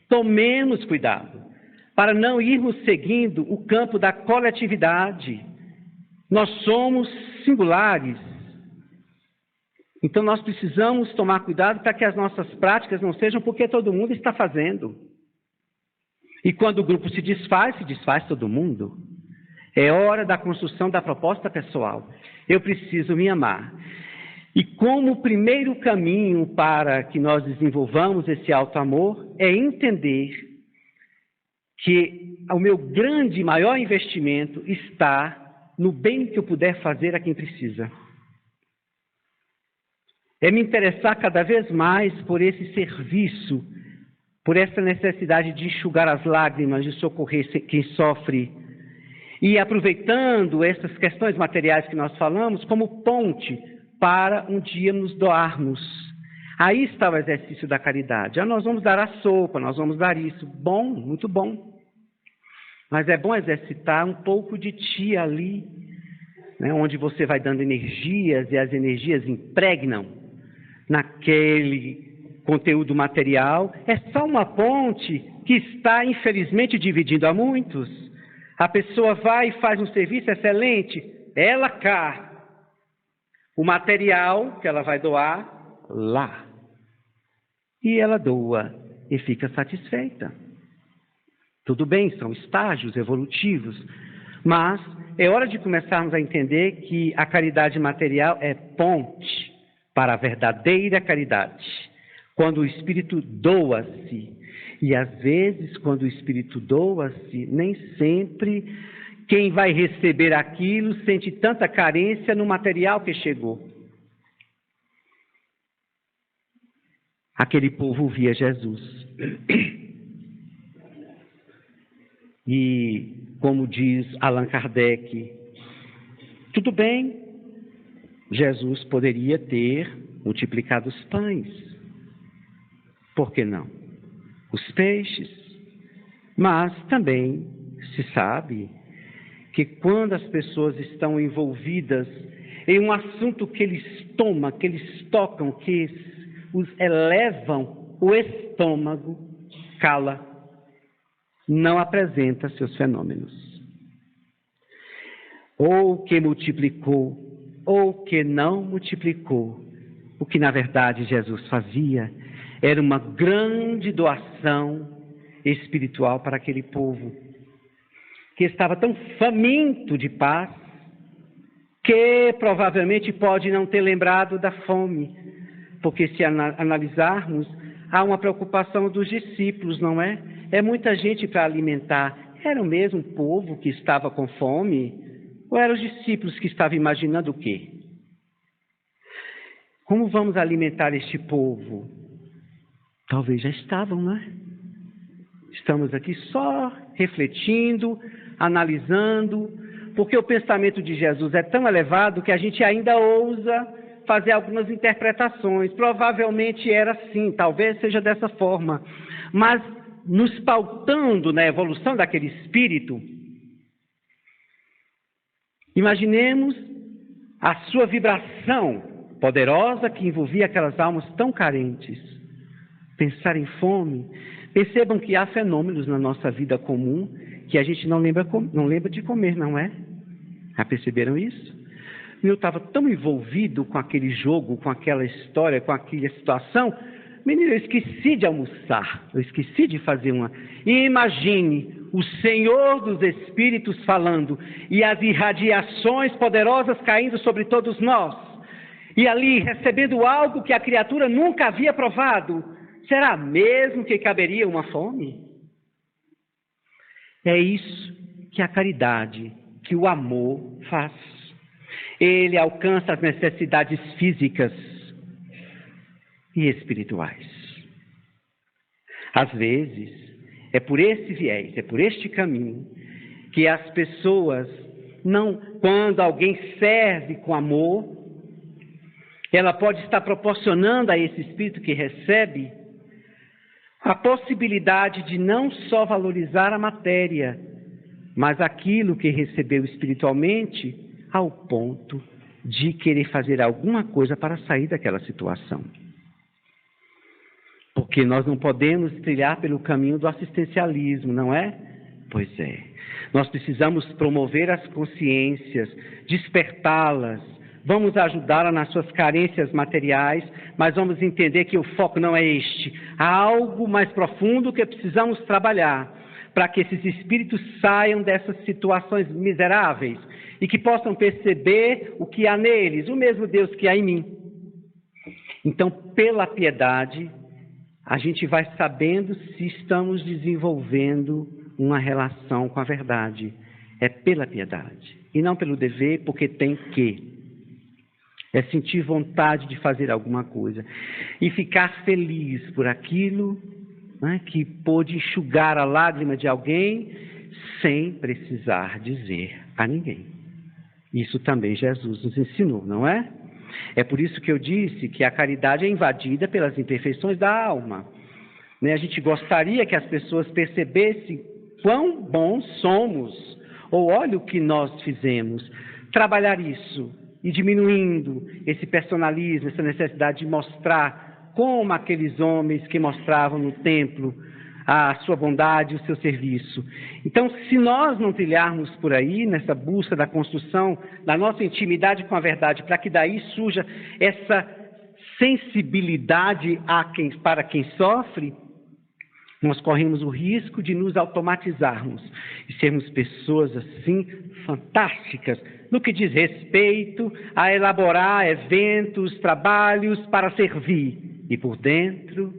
[SPEAKER 5] tomemos cuidado para não irmos seguindo o campo da coletividade. Nós somos singulares. Então nós precisamos tomar cuidado para que as nossas práticas não sejam porque todo mundo está fazendo. E quando o grupo se desfaz todo mundo. É hora da construção da proposta pessoal. Eu preciso me amar. E como o primeiro caminho para que nós desenvolvamos esse alto amor é entender que o meu grande e maior investimento está no bem que eu puder fazer a quem precisa. É me interessar cada vez mais por esse serviço, por essa necessidade de enxugar as lágrimas, de socorrer quem sofre. E aproveitando essas questões materiais que nós falamos como ponte para um dia nos doarmos. Aí está o exercício da caridade. Nós vamos dar a sopa, nós vamos dar isso. Bom, muito bom. Mas é bom exercitar um pouco de ti ali, né, onde você vai dando energias e as energias impregnam naquele conteúdo material. É só uma ponte que está, infelizmente, dividindo a muitos. A pessoa vai e faz um serviço excelente, ela cá. O material que ela vai doar, lá. E ela doa e fica satisfeita. Tudo bem, são estágios evolutivos, mas é hora de começarmos a entender que a caridade material é ponte para a verdadeira caridade. Quando o Espírito doa-se, e às vezes quando o Espírito doa-se, nem sempre quem vai receber aquilo sente tanta carência no material que chegou. Aquele povo via Jesus. E, como diz Allan Kardec, tudo bem, Jesus poderia ter multiplicado os pães. Por que não? Os peixes. Mas também se sabe que quando as pessoas estão envolvidas em um assunto que eles tomam, que eles tocam, que os elevam, o estômago cala, não apresenta seus fenômenos. Ou que multiplicou, ou que não multiplicou. O que na verdade Jesus fazia era uma grande doação espiritual para aquele povo, que estava tão faminto de paz, que provavelmente pode não ter lembrado da fome, porque se analisarmos, há uma preocupação dos discípulos, não é? É muita gente para alimentar. Era o mesmo povo que estava com fome? Ou eram os discípulos que estavam imaginando o quê? Como vamos alimentar este povo? Talvez já estavam, não é? Estamos aqui só refletindo, analisando, porque o pensamento de Jesus é tão elevado que a gente ainda ousa fazer algumas interpretações. Provavelmente era assim, talvez seja dessa forma. Mas nos pautando na evolução daquele espírito, imaginemos a sua vibração poderosa que envolvia aquelas almas tão carentes. Pensar em fome. Percebam que há fenômenos na nossa vida comum que a gente não lembra de comer, não é? Já perceberam isso? Eu estava tão envolvido com aquele jogo, com aquela história, com aquela situação, menino, eu esqueci de almoçar, eu esqueci de fazer uma... E imagine o Senhor dos Espíritos falando e as irradiações poderosas caindo sobre todos nós, e ali recebendo algo que a criatura nunca havia provado. Será mesmo que caberia uma fome? É isso que a caridade, que o amor faz. Ele alcança as necessidades físicas e espirituais. Às vezes, é por esse viés, é por este caminho, que as pessoas não, quando alguém serve com amor, ela pode estar proporcionando a esse espírito que recebe a possibilidade de não só valorizar a matéria, mas aquilo que recebeu espiritualmente, ao ponto de querer fazer alguma coisa para sair daquela situação. Porque nós não podemos trilhar pelo caminho do assistencialismo, não é? Pois é. Nós precisamos promover as consciências, despertá-las, vamos ajudá-las nas suas carências materiais, mas vamos entender que o foco não é este. Há algo mais profundo que precisamos trabalhar para que esses espíritos saiam dessas situações miseráveis e que possam perceber o que há neles, o mesmo Deus que há em mim. Então, pela piedade, a gente vai sabendo se estamos desenvolvendo uma relação com a verdade. É pela piedade e não pelo dever, porque tem que. É sentir vontade de fazer alguma coisa e ficar feliz por aquilo, né, que pôde enxugar a lágrima de alguém sem precisar dizer a ninguém. Isso também Jesus nos ensinou, não é? É por isso que eu disse que a caridade é invadida pelas imperfeições da alma. Né? A gente gostaria que as pessoas percebessem quão bons somos, ou olha o que nós fizemos. Trabalhar isso e diminuindo esse personalismo, essa necessidade de mostrar como aqueles homens que mostravam no templo a sua bondade e o seu serviço. Então, se nós não trilharmos por aí, nessa busca da construção da nossa intimidade com a verdade, para que daí surja essa sensibilidade para quem sofre, nós corremos o risco de nos automatizarmos e sermos pessoas assim fantásticas no que diz respeito a elaborar eventos, trabalhos para servir e por dentro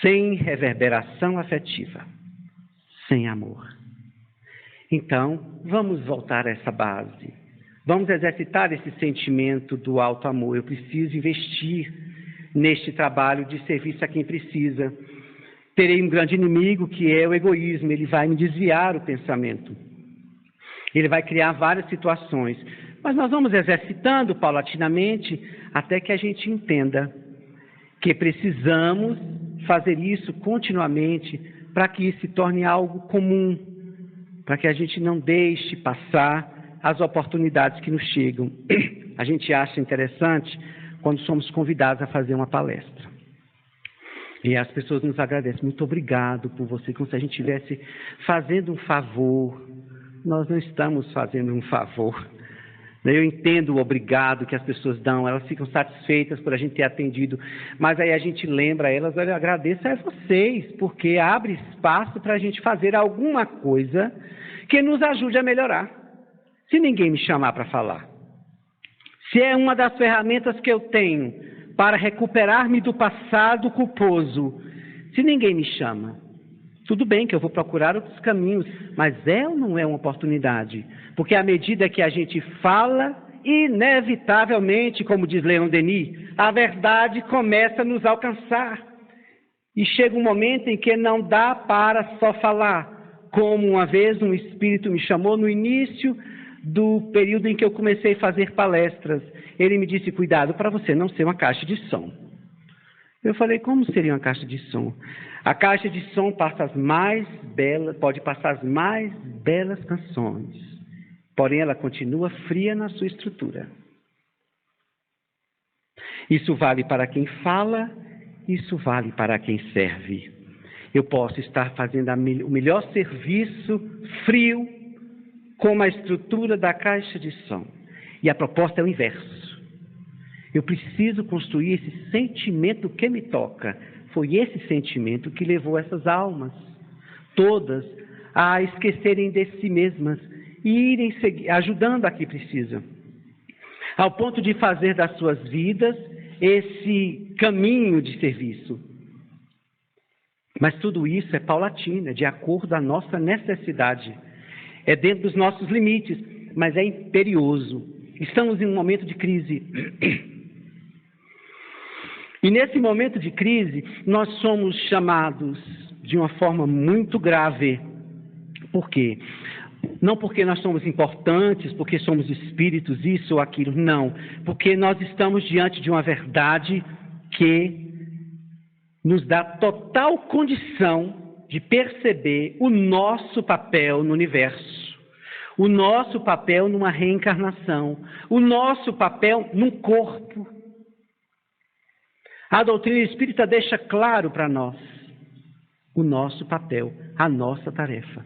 [SPEAKER 5] sem reverberação afetiva, sem amor. Então, vamos voltar a essa base. Vamos exercitar esse sentimento do alto amor. Eu preciso investir neste trabalho de serviço a quem precisa. Terei um grande inimigo, que é o egoísmo. Ele vai me desviar o pensamento. Ele vai criar várias situações. Mas nós vamos exercitando paulatinamente até que a gente entenda que precisamos fazer isso continuamente para que isso se torne algo comum, para que a gente não deixe passar as oportunidades que nos chegam. A gente acha interessante quando somos convidados a fazer uma palestra. E as pessoas nos agradecem. Muito obrigado por você, como se a gente estivesse fazendo um favor. Nós não estamos fazendo um favor. Eu entendo o obrigado que as pessoas dão, elas ficam satisfeitas por a gente ter atendido, mas aí a gente lembra elas, olha, eu agradeço a vocês, porque abre espaço para a gente fazer alguma coisa que nos ajude a melhorar. Se ninguém me chamar para falar, se é uma das ferramentas que eu tenho para recuperar-me do passado culposo, se ninguém me chama, tudo bem que eu vou procurar outros caminhos, mas é ou não é uma oportunidade? Porque à medida que a gente fala, inevitavelmente, como diz Leon Denis, a verdade começa a nos alcançar. E chega um momento em que não dá para só falar. Como uma vez um espírito me chamou no início do período em que eu comecei a fazer palestras. Ele me disse, cuidado para você não ser uma caixa de som. Eu falei, como seria uma caixa de som? A caixa de som passa as mais belas, pode passar as mais belas canções, porém ela continua fria na sua estrutura. Isso vale para quem fala, isso vale para quem serve. Eu posso estar fazendo o melhor serviço frio com a estrutura da caixa de som. E a proposta é o inverso. Eu preciso construir esse sentimento que me toca. Foi esse sentimento que levou essas almas todas a esquecerem de si mesmas e irem ajudando a quem precisa. Ao ponto de fazer das suas vidas esse caminho de serviço. Mas tudo isso é paulatino, é de acordo com a nossa necessidade. É dentro dos nossos limites, mas é imperioso. Estamos em um momento de crise. E nesse momento de crise, nós somos chamados de uma forma muito grave. Por quê? Não porque nós somos importantes, porque somos espíritos, isso ou aquilo, não. Porque nós estamos diante de uma verdade que nos dá total condição de perceber o nosso papel no universo, o nosso papel numa reencarnação, o nosso papel num corpo. A doutrina espírita deixa claro para nós o nosso papel, a nossa tarefa.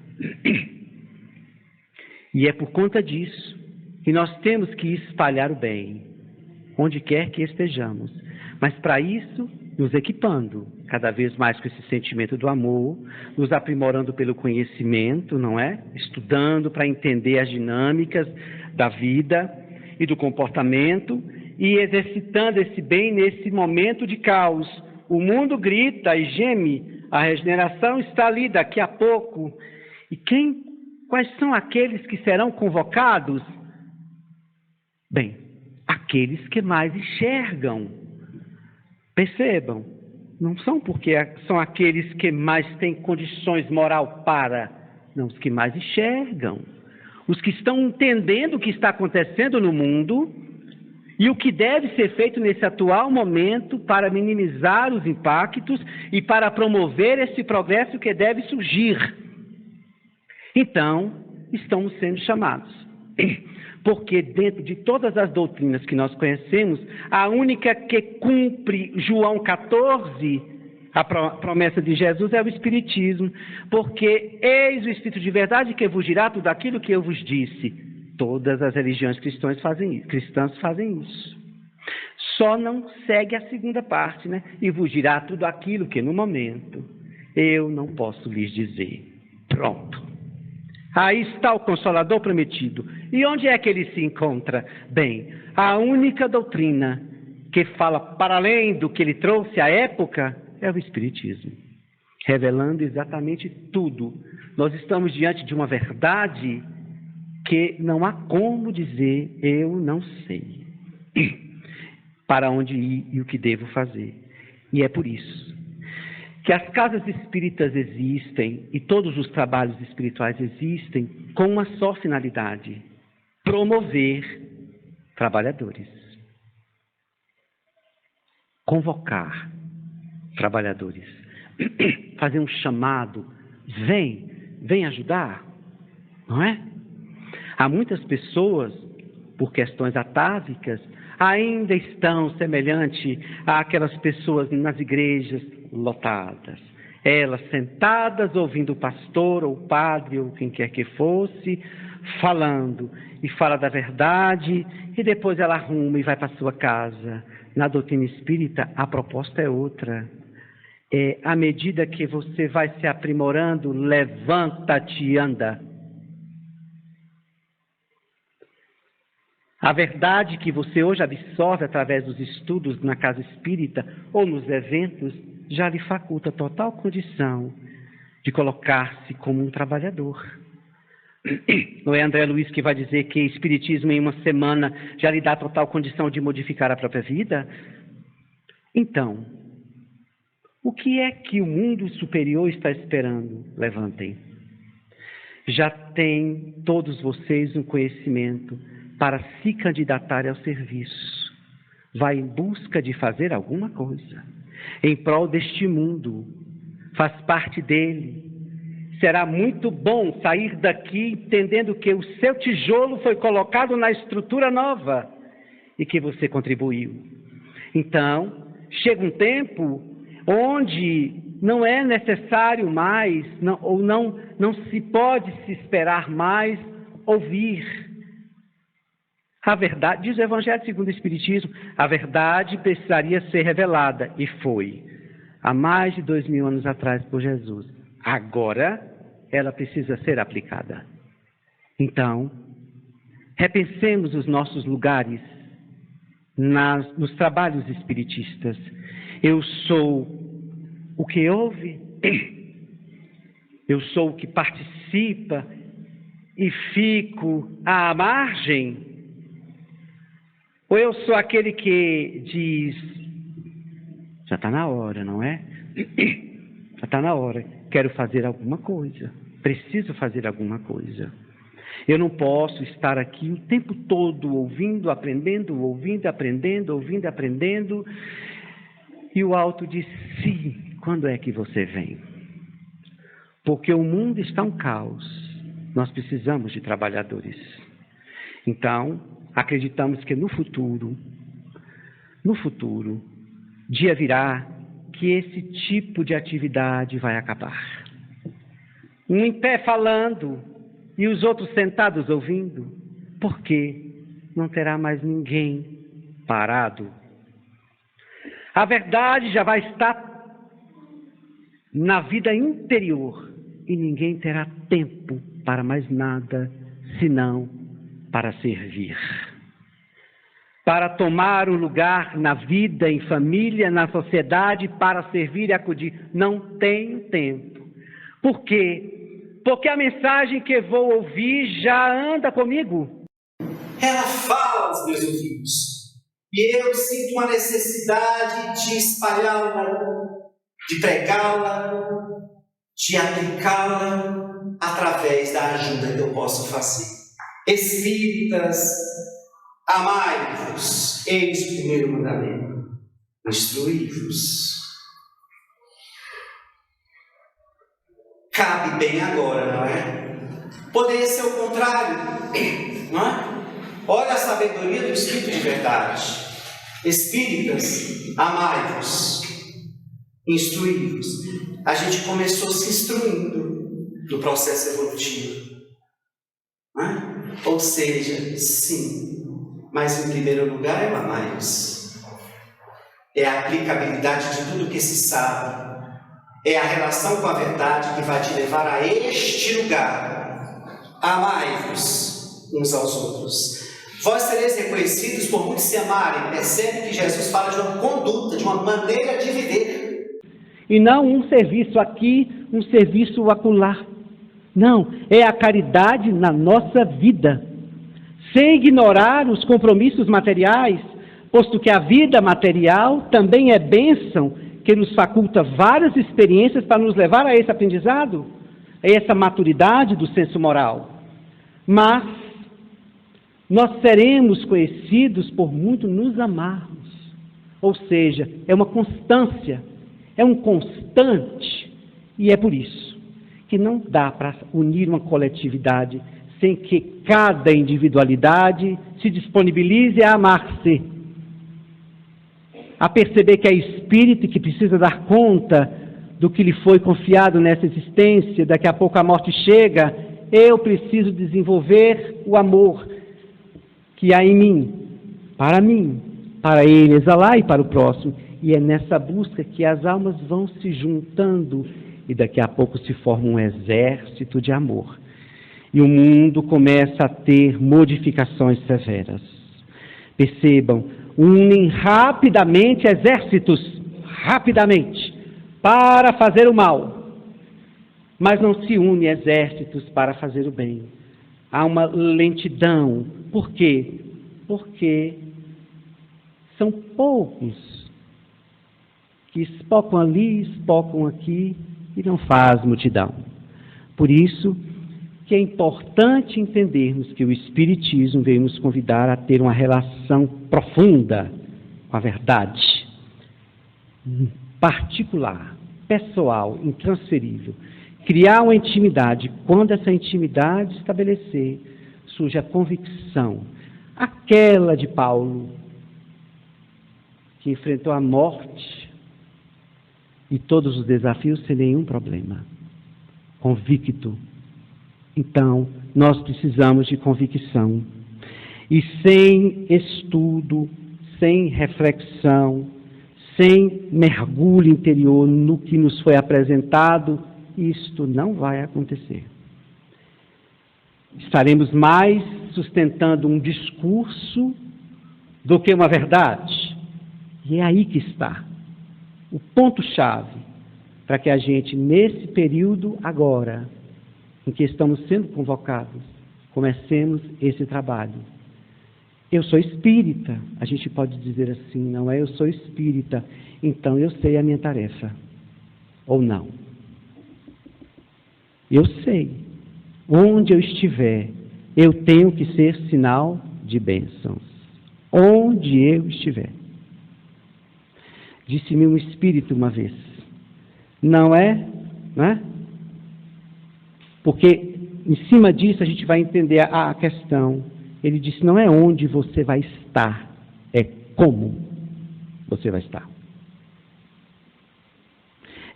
[SPEAKER 5] E é por conta disso que nós temos que espalhar o bem, onde quer que estejamos. Mas para isso, nos equipando cada vez mais com esse sentimento do amor, nos aprimorando pelo conhecimento, não é? Estudando para entender as dinâmicas da vida e do comportamento e exercitando esse bem nesse momento de caos. O mundo grita e geme, a regeneração está ali daqui a pouco. E quais são aqueles que serão convocados? Bem, aqueles que mais enxergam. Percebam, não são porque são aqueles que mais têm condições moral para, não, os que mais enxergam. Os que estão entendendo o que está acontecendo no mundo e o que deve ser feito nesse atual momento para minimizar os impactos e para promover esse progresso que deve surgir. Então, estamos sendo chamados. Porque dentro de todas as doutrinas que nós conhecemos, a única que cumpre João 14, a promessa de Jesus, é o Espiritismo. Porque eis o Espírito de verdade que vos dirá tudo aquilo que eu vos disse. Todas as religiões cristãs fazem isso. Só não segue a segunda parte, né? E vos dirá tudo aquilo que no momento eu não posso lhes dizer. Pronto. Aí está o Consolador prometido. E onde é que ele se encontra? Bem, a única doutrina que fala para além do que ele trouxe à época é o Espiritismo, revelando exatamente tudo. Nós estamos diante de uma verdade que não há como dizer, eu não sei para onde ir e o que devo fazer. E é por isso que as casas espíritas existem e todos os trabalhos espirituais existem com uma só finalidade: promover trabalhadores, convocar trabalhadores, fazer um chamado, vem ajudar, não é? Há muitas pessoas, por questões atávicas, ainda estão semelhante àquelas pessoas nas igrejas lotadas. Elas sentadas, ouvindo o pastor ou o padre ou quem quer que fosse, falando, e fala da verdade, e depois ela arruma e vai para sua casa. Na doutrina espírita, a proposta é outra. À medida que você vai se aprimorando, levanta-te e anda. A verdade que você hoje absorve através dos estudos na casa espírita ou nos eventos já lhe faculta total condição de colocar-se como um trabalhador. Não é André Luiz que vai dizer que espiritismo em uma semana já lhe dá total condição de modificar a própria vida? Então, o que é que o mundo superior está esperando? Levantem. Já tem todos vocês um conhecimento para se candidatar ao serviço. Vai em busca de fazer alguma coisa em prol deste mundo. Faz parte dele. Será muito bom sair daqui entendendo que o seu tijolo foi colocado na estrutura nova e que você contribuiu. Então, chega um tempo onde não é necessário mais, não se pode se esperar mais ouvir. A verdade, diz o Evangelho segundo o Espiritismo, a verdade precisaria ser revelada, e foi, há mais de 2000 anos atrás por Jesus. Agora, ela precisa ser aplicada. Então, repensemos os nossos lugares nos trabalhos espiritistas. Eu sou o que ouve? Eu sou o que participa e fico à margem? Ou eu sou aquele que diz, já está na hora, não é? Já está na hora, quero fazer alguma coisa, preciso fazer alguma coisa. Eu não posso estar aqui o tempo todo ouvindo, aprendendo, ouvindo, aprendendo, ouvindo, aprendendo. E o alto diz, sim, quando é que você vem? Porque o mundo está um caos. Nós precisamos de trabalhadores. Então, acreditamos que no futuro, dia virá que esse tipo de atividade vai acabar. Um em pé falando e os outros sentados ouvindo, porque não terá mais ninguém parado. A verdade já vai estar na vida interior e ninguém terá tempo para mais nada, senão para servir. Para tomar um lugar na vida, em família, na sociedade, para servir e acudir. Não tenho tempo. Por quê? Porque a mensagem que vou ouvir já anda comigo.
[SPEAKER 6] Ela fala aos meus ouvidos. E eu sinto uma necessidade de espalhá-la, de pregá-la, de aplicá-la através da ajuda que eu posso fazer. Espíritas, amai-vos, eis o primeiro mandamento, instruí-vos. Cabe bem agora, não é? Poderia ser o contrário, não é? Olha a sabedoria do Espírito de verdade. Espíritas, amai-vos, instruí-vos. A gente começou se instruindo no processo evolutivo. Não é? Ou seja, sim, mas em primeiro lugar é o amai-vos. É a aplicabilidade de tudo que se sabe. É a relação com a verdade que vai te levar a este lugar. Amai-vos uns aos outros. Vós sereis reconhecidos por muitos se amarem. Percebe que Jesus fala de uma conduta, de uma maneira de viver.
[SPEAKER 5] E não um serviço aqui, um serviço acolá. Não, é a caridade na nossa vida. Sem ignorar os compromissos materiais, posto que a vida material também é bênção, que nos faculta várias experiências para nos levar a esse aprendizado, a essa maturidade do senso moral. Mas nós seremos conhecidos por muito nos amarmos. Ou seja, é uma constância, é um constante. E é por isso que não dá para unir uma coletividade sem que cada individualidade se disponibilize a amar-se, a perceber que é espírito e que precisa dar conta do que lhe foi confiado nessa existência. Daqui a pouco a morte chega, eu preciso desenvolver o amor que há em mim, para ele exalar e para o próximo. E é nessa busca que as almas vão se juntando e daqui a pouco se forma um exército de amor. E o mundo começa a ter modificações severas. Percebam, unem rapidamente exércitos, rapidamente, para fazer o mal. Mas não se unem exércitos para fazer o bem. Há uma lentidão. Por quê? Porque são poucos que espocam ali, espocam aqui e não faz multidão. Por isso que é importante entendermos que o Espiritismo veio nos convidar a ter uma relação profunda com a verdade, particular, pessoal, intransferível. Criar uma intimidade. Quando essa intimidade estabelecer, surge a convicção, aquela de Paulo, que enfrentou a morte e todos os desafios sem nenhum problema. Convicto. Então, nós precisamos de convicção. E sem estudo, sem reflexão, sem mergulho interior no que nos foi apresentado, isto não vai acontecer. Estaremos mais sustentando um discurso do que uma verdade. E é aí que está o ponto-chave para que a gente, nesse período agora, em que estamos sendo convocados, comecemos esse trabalho. Eu sou espírita, a gente pode dizer assim, não é? Eu sou espírita, então eu sei a minha tarefa. Ou não? Eu sei. Onde eu estiver, eu tenho que ser sinal de bênçãos. Onde eu estiver. Disse-me um espírito uma vez. Não é? Porque em cima disso a gente vai entender a questão. Ele disse, não é onde você vai estar, é como você vai estar.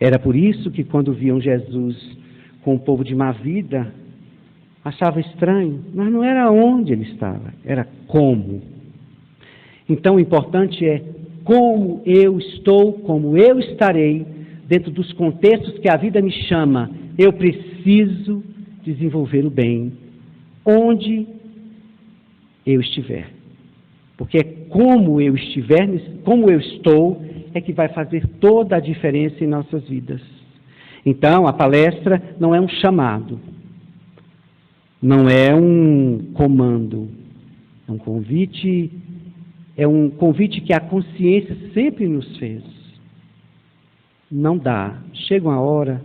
[SPEAKER 5] Era por isso que quando viam Jesus com o povo de má vida, achava estranho, mas não era onde ele estava, era como. Então o importante é como eu estou, como eu estarei, dentro dos contextos que a vida me chama. Eu preciso desenvolver o bem, onde eu estiver. Porque é como eu estiver, como eu estou, é que vai fazer toda a diferença em nossas vidas. Então, a palestra não é um chamado, não é um comando, é um convite que a consciência sempre nos fez. Não dá, chega uma hora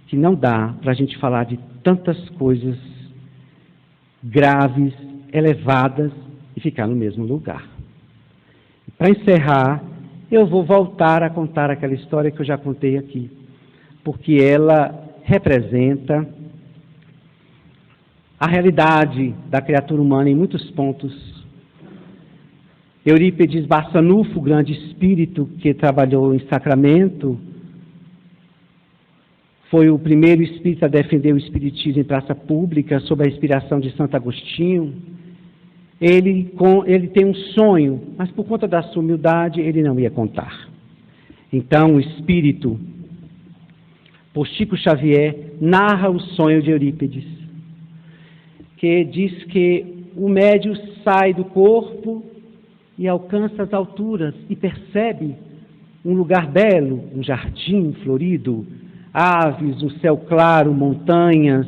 [SPEAKER 5] que não dá para a gente falar de tantas coisas graves, elevadas e ficar no mesmo lugar. Para encerrar, eu vou voltar a contar aquela história que eu já contei aqui, porque ela representa a realidade da criatura humana em muitos pontos. Eurípides Barçanufo, grande espírito que trabalhou em Sacramento, foi o primeiro espírito a defender o espiritismo em praça pública, sob a inspiração de Santo Agostinho. Ele tem um sonho, mas por conta da sua humildade, ele não ia contar. Então, o espírito, por Chico Xavier, narra o sonho de Eurípides, que diz que o médium sai do corpo e alcança as alturas e percebe um lugar belo, um jardim florido, aves, um céu claro, montanhas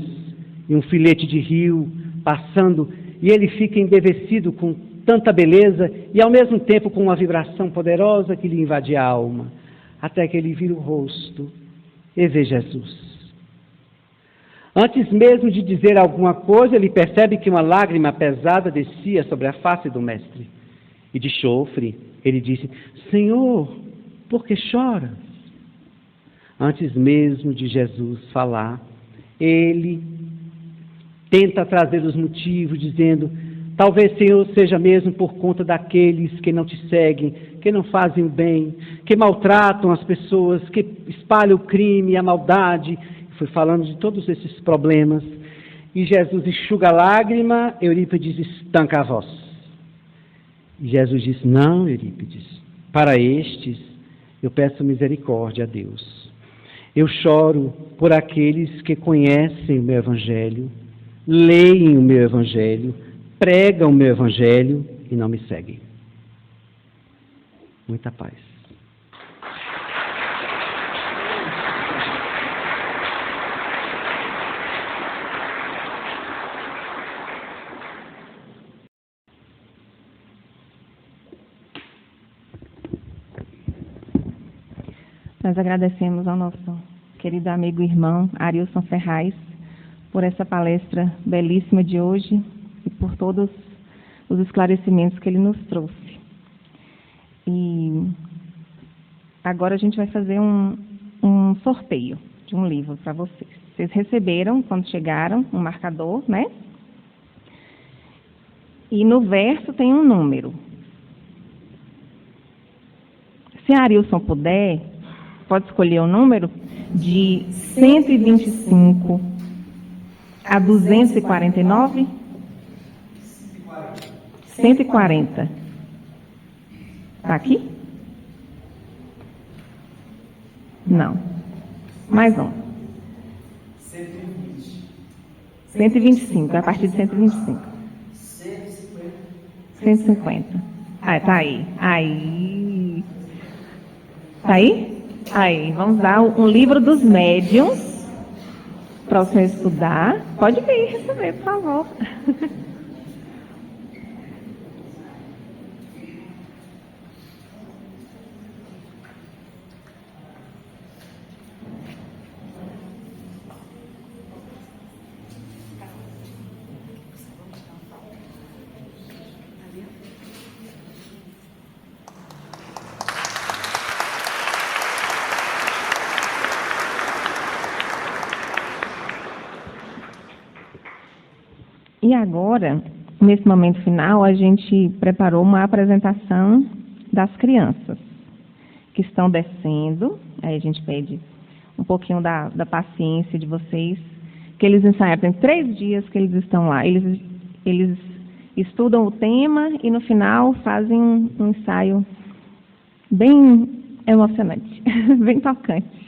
[SPEAKER 5] e um filete de rio passando, e ele fica embevecido com tanta beleza e ao mesmo tempo com uma vibração poderosa que lhe invade a alma, até que ele vira o rosto e vê Jesus. Antes mesmo de dizer alguma coisa, ele percebe que uma lágrima pesada descia sobre a face do mestre. E de chofre, ele disse, Senhor, por que choras? Antes mesmo de Jesus falar, ele tenta trazer os motivos, dizendo, talvez, Senhor, seja mesmo por conta daqueles que não te seguem, que não fazem o bem, que maltratam as pessoas, que espalham o crime e a maldade. Foi falando de todos esses problemas. E Jesus enxuga a lágrima, Eurípides estanca a voz. E Jesus diz, não, Eurípides, para estes eu peço misericórdia a Deus. Eu choro por aqueles que conhecem o meu Evangelho, leem o meu Evangelho, pregam o meu Evangelho e não me seguem. Muita paz.
[SPEAKER 3] Nós agradecemos ao nosso querido amigo e irmão Arilson Ferraz por essa palestra belíssima de hoje e por todos os esclarecimentos que ele nos trouxe. E agora a gente vai fazer um sorteio de um livro para vocês. Vocês receberam, quando chegaram, um marcador, né? E no verso tem um número. Se a Arilson puder, pode escolher o número de 125 a 249? 140. Está aqui? Não. Mais um. 125, a partir de 125. 150. Ah, tá aí. Aí. Tá aí? Aí, vamos dar um livro dos médiuns para você estudar. Pode vir receber, por favor. E agora, nesse momento final, a gente preparou uma apresentação das crianças que estão descendo. Aí a gente pede um pouquinho da paciência de vocês, que eles ensaiam. Tem 3 dias que eles estão lá. Eles estudam o tema e no final fazem um ensaio bem emocionante, bem tocante.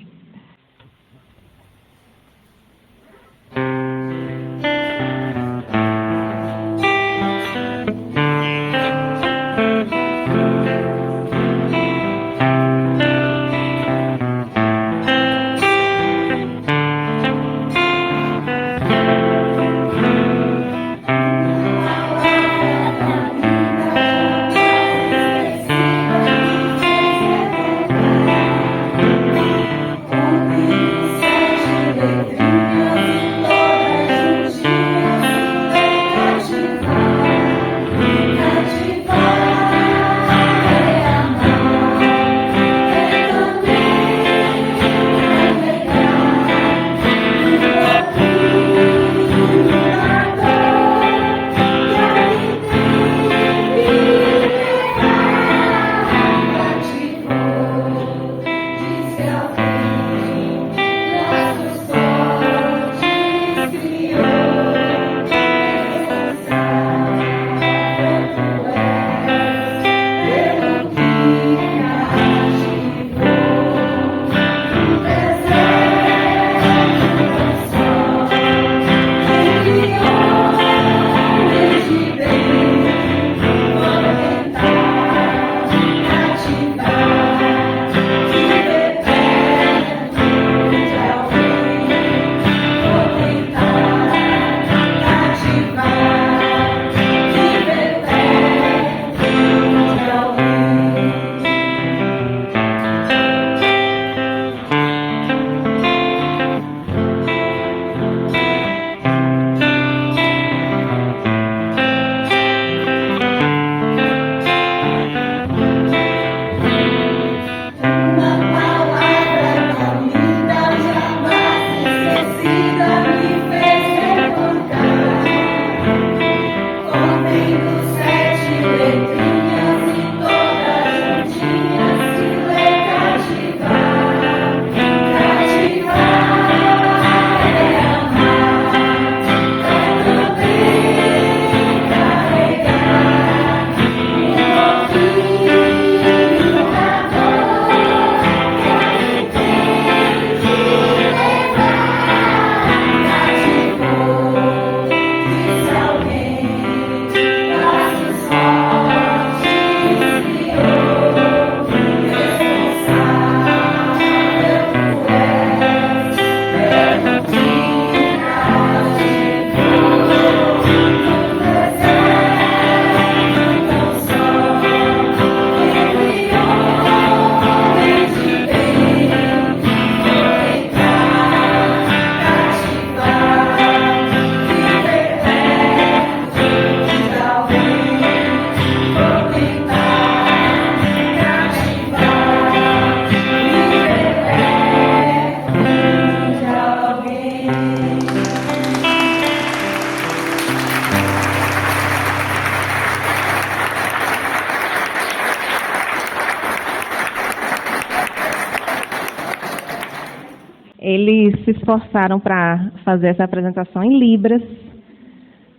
[SPEAKER 3] Eles se esforçaram para fazer essa apresentação em Libras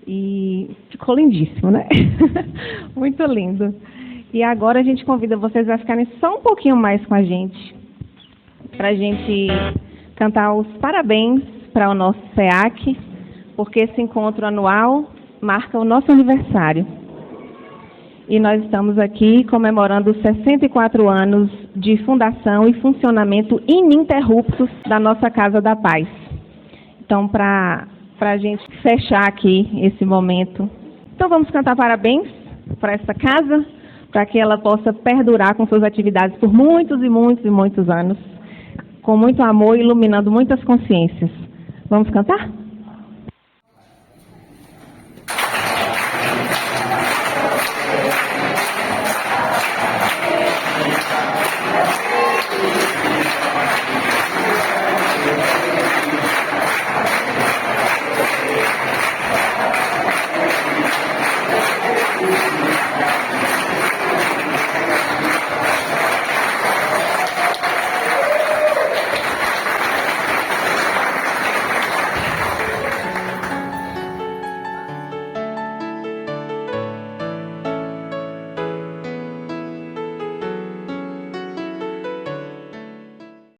[SPEAKER 3] e ficou lindíssimo, né? Muito lindo. E agora a gente convida vocês a ficarem só um pouquinho mais com a gente, para a gente cantar os parabéns para o nosso SEAC, porque esse encontro anual marca o nosso aniversário. E nós estamos aqui comemorando os 64 anos de fundação e funcionamento ininterruptos da nossa Casa da Paz. Então, para a gente fechar aqui esse momento, então vamos cantar parabéns para essa casa, para que ela possa perdurar com suas atividades por muitos e muitos e muitos anos, com muito amor, iluminando muitas consciências. Vamos cantar?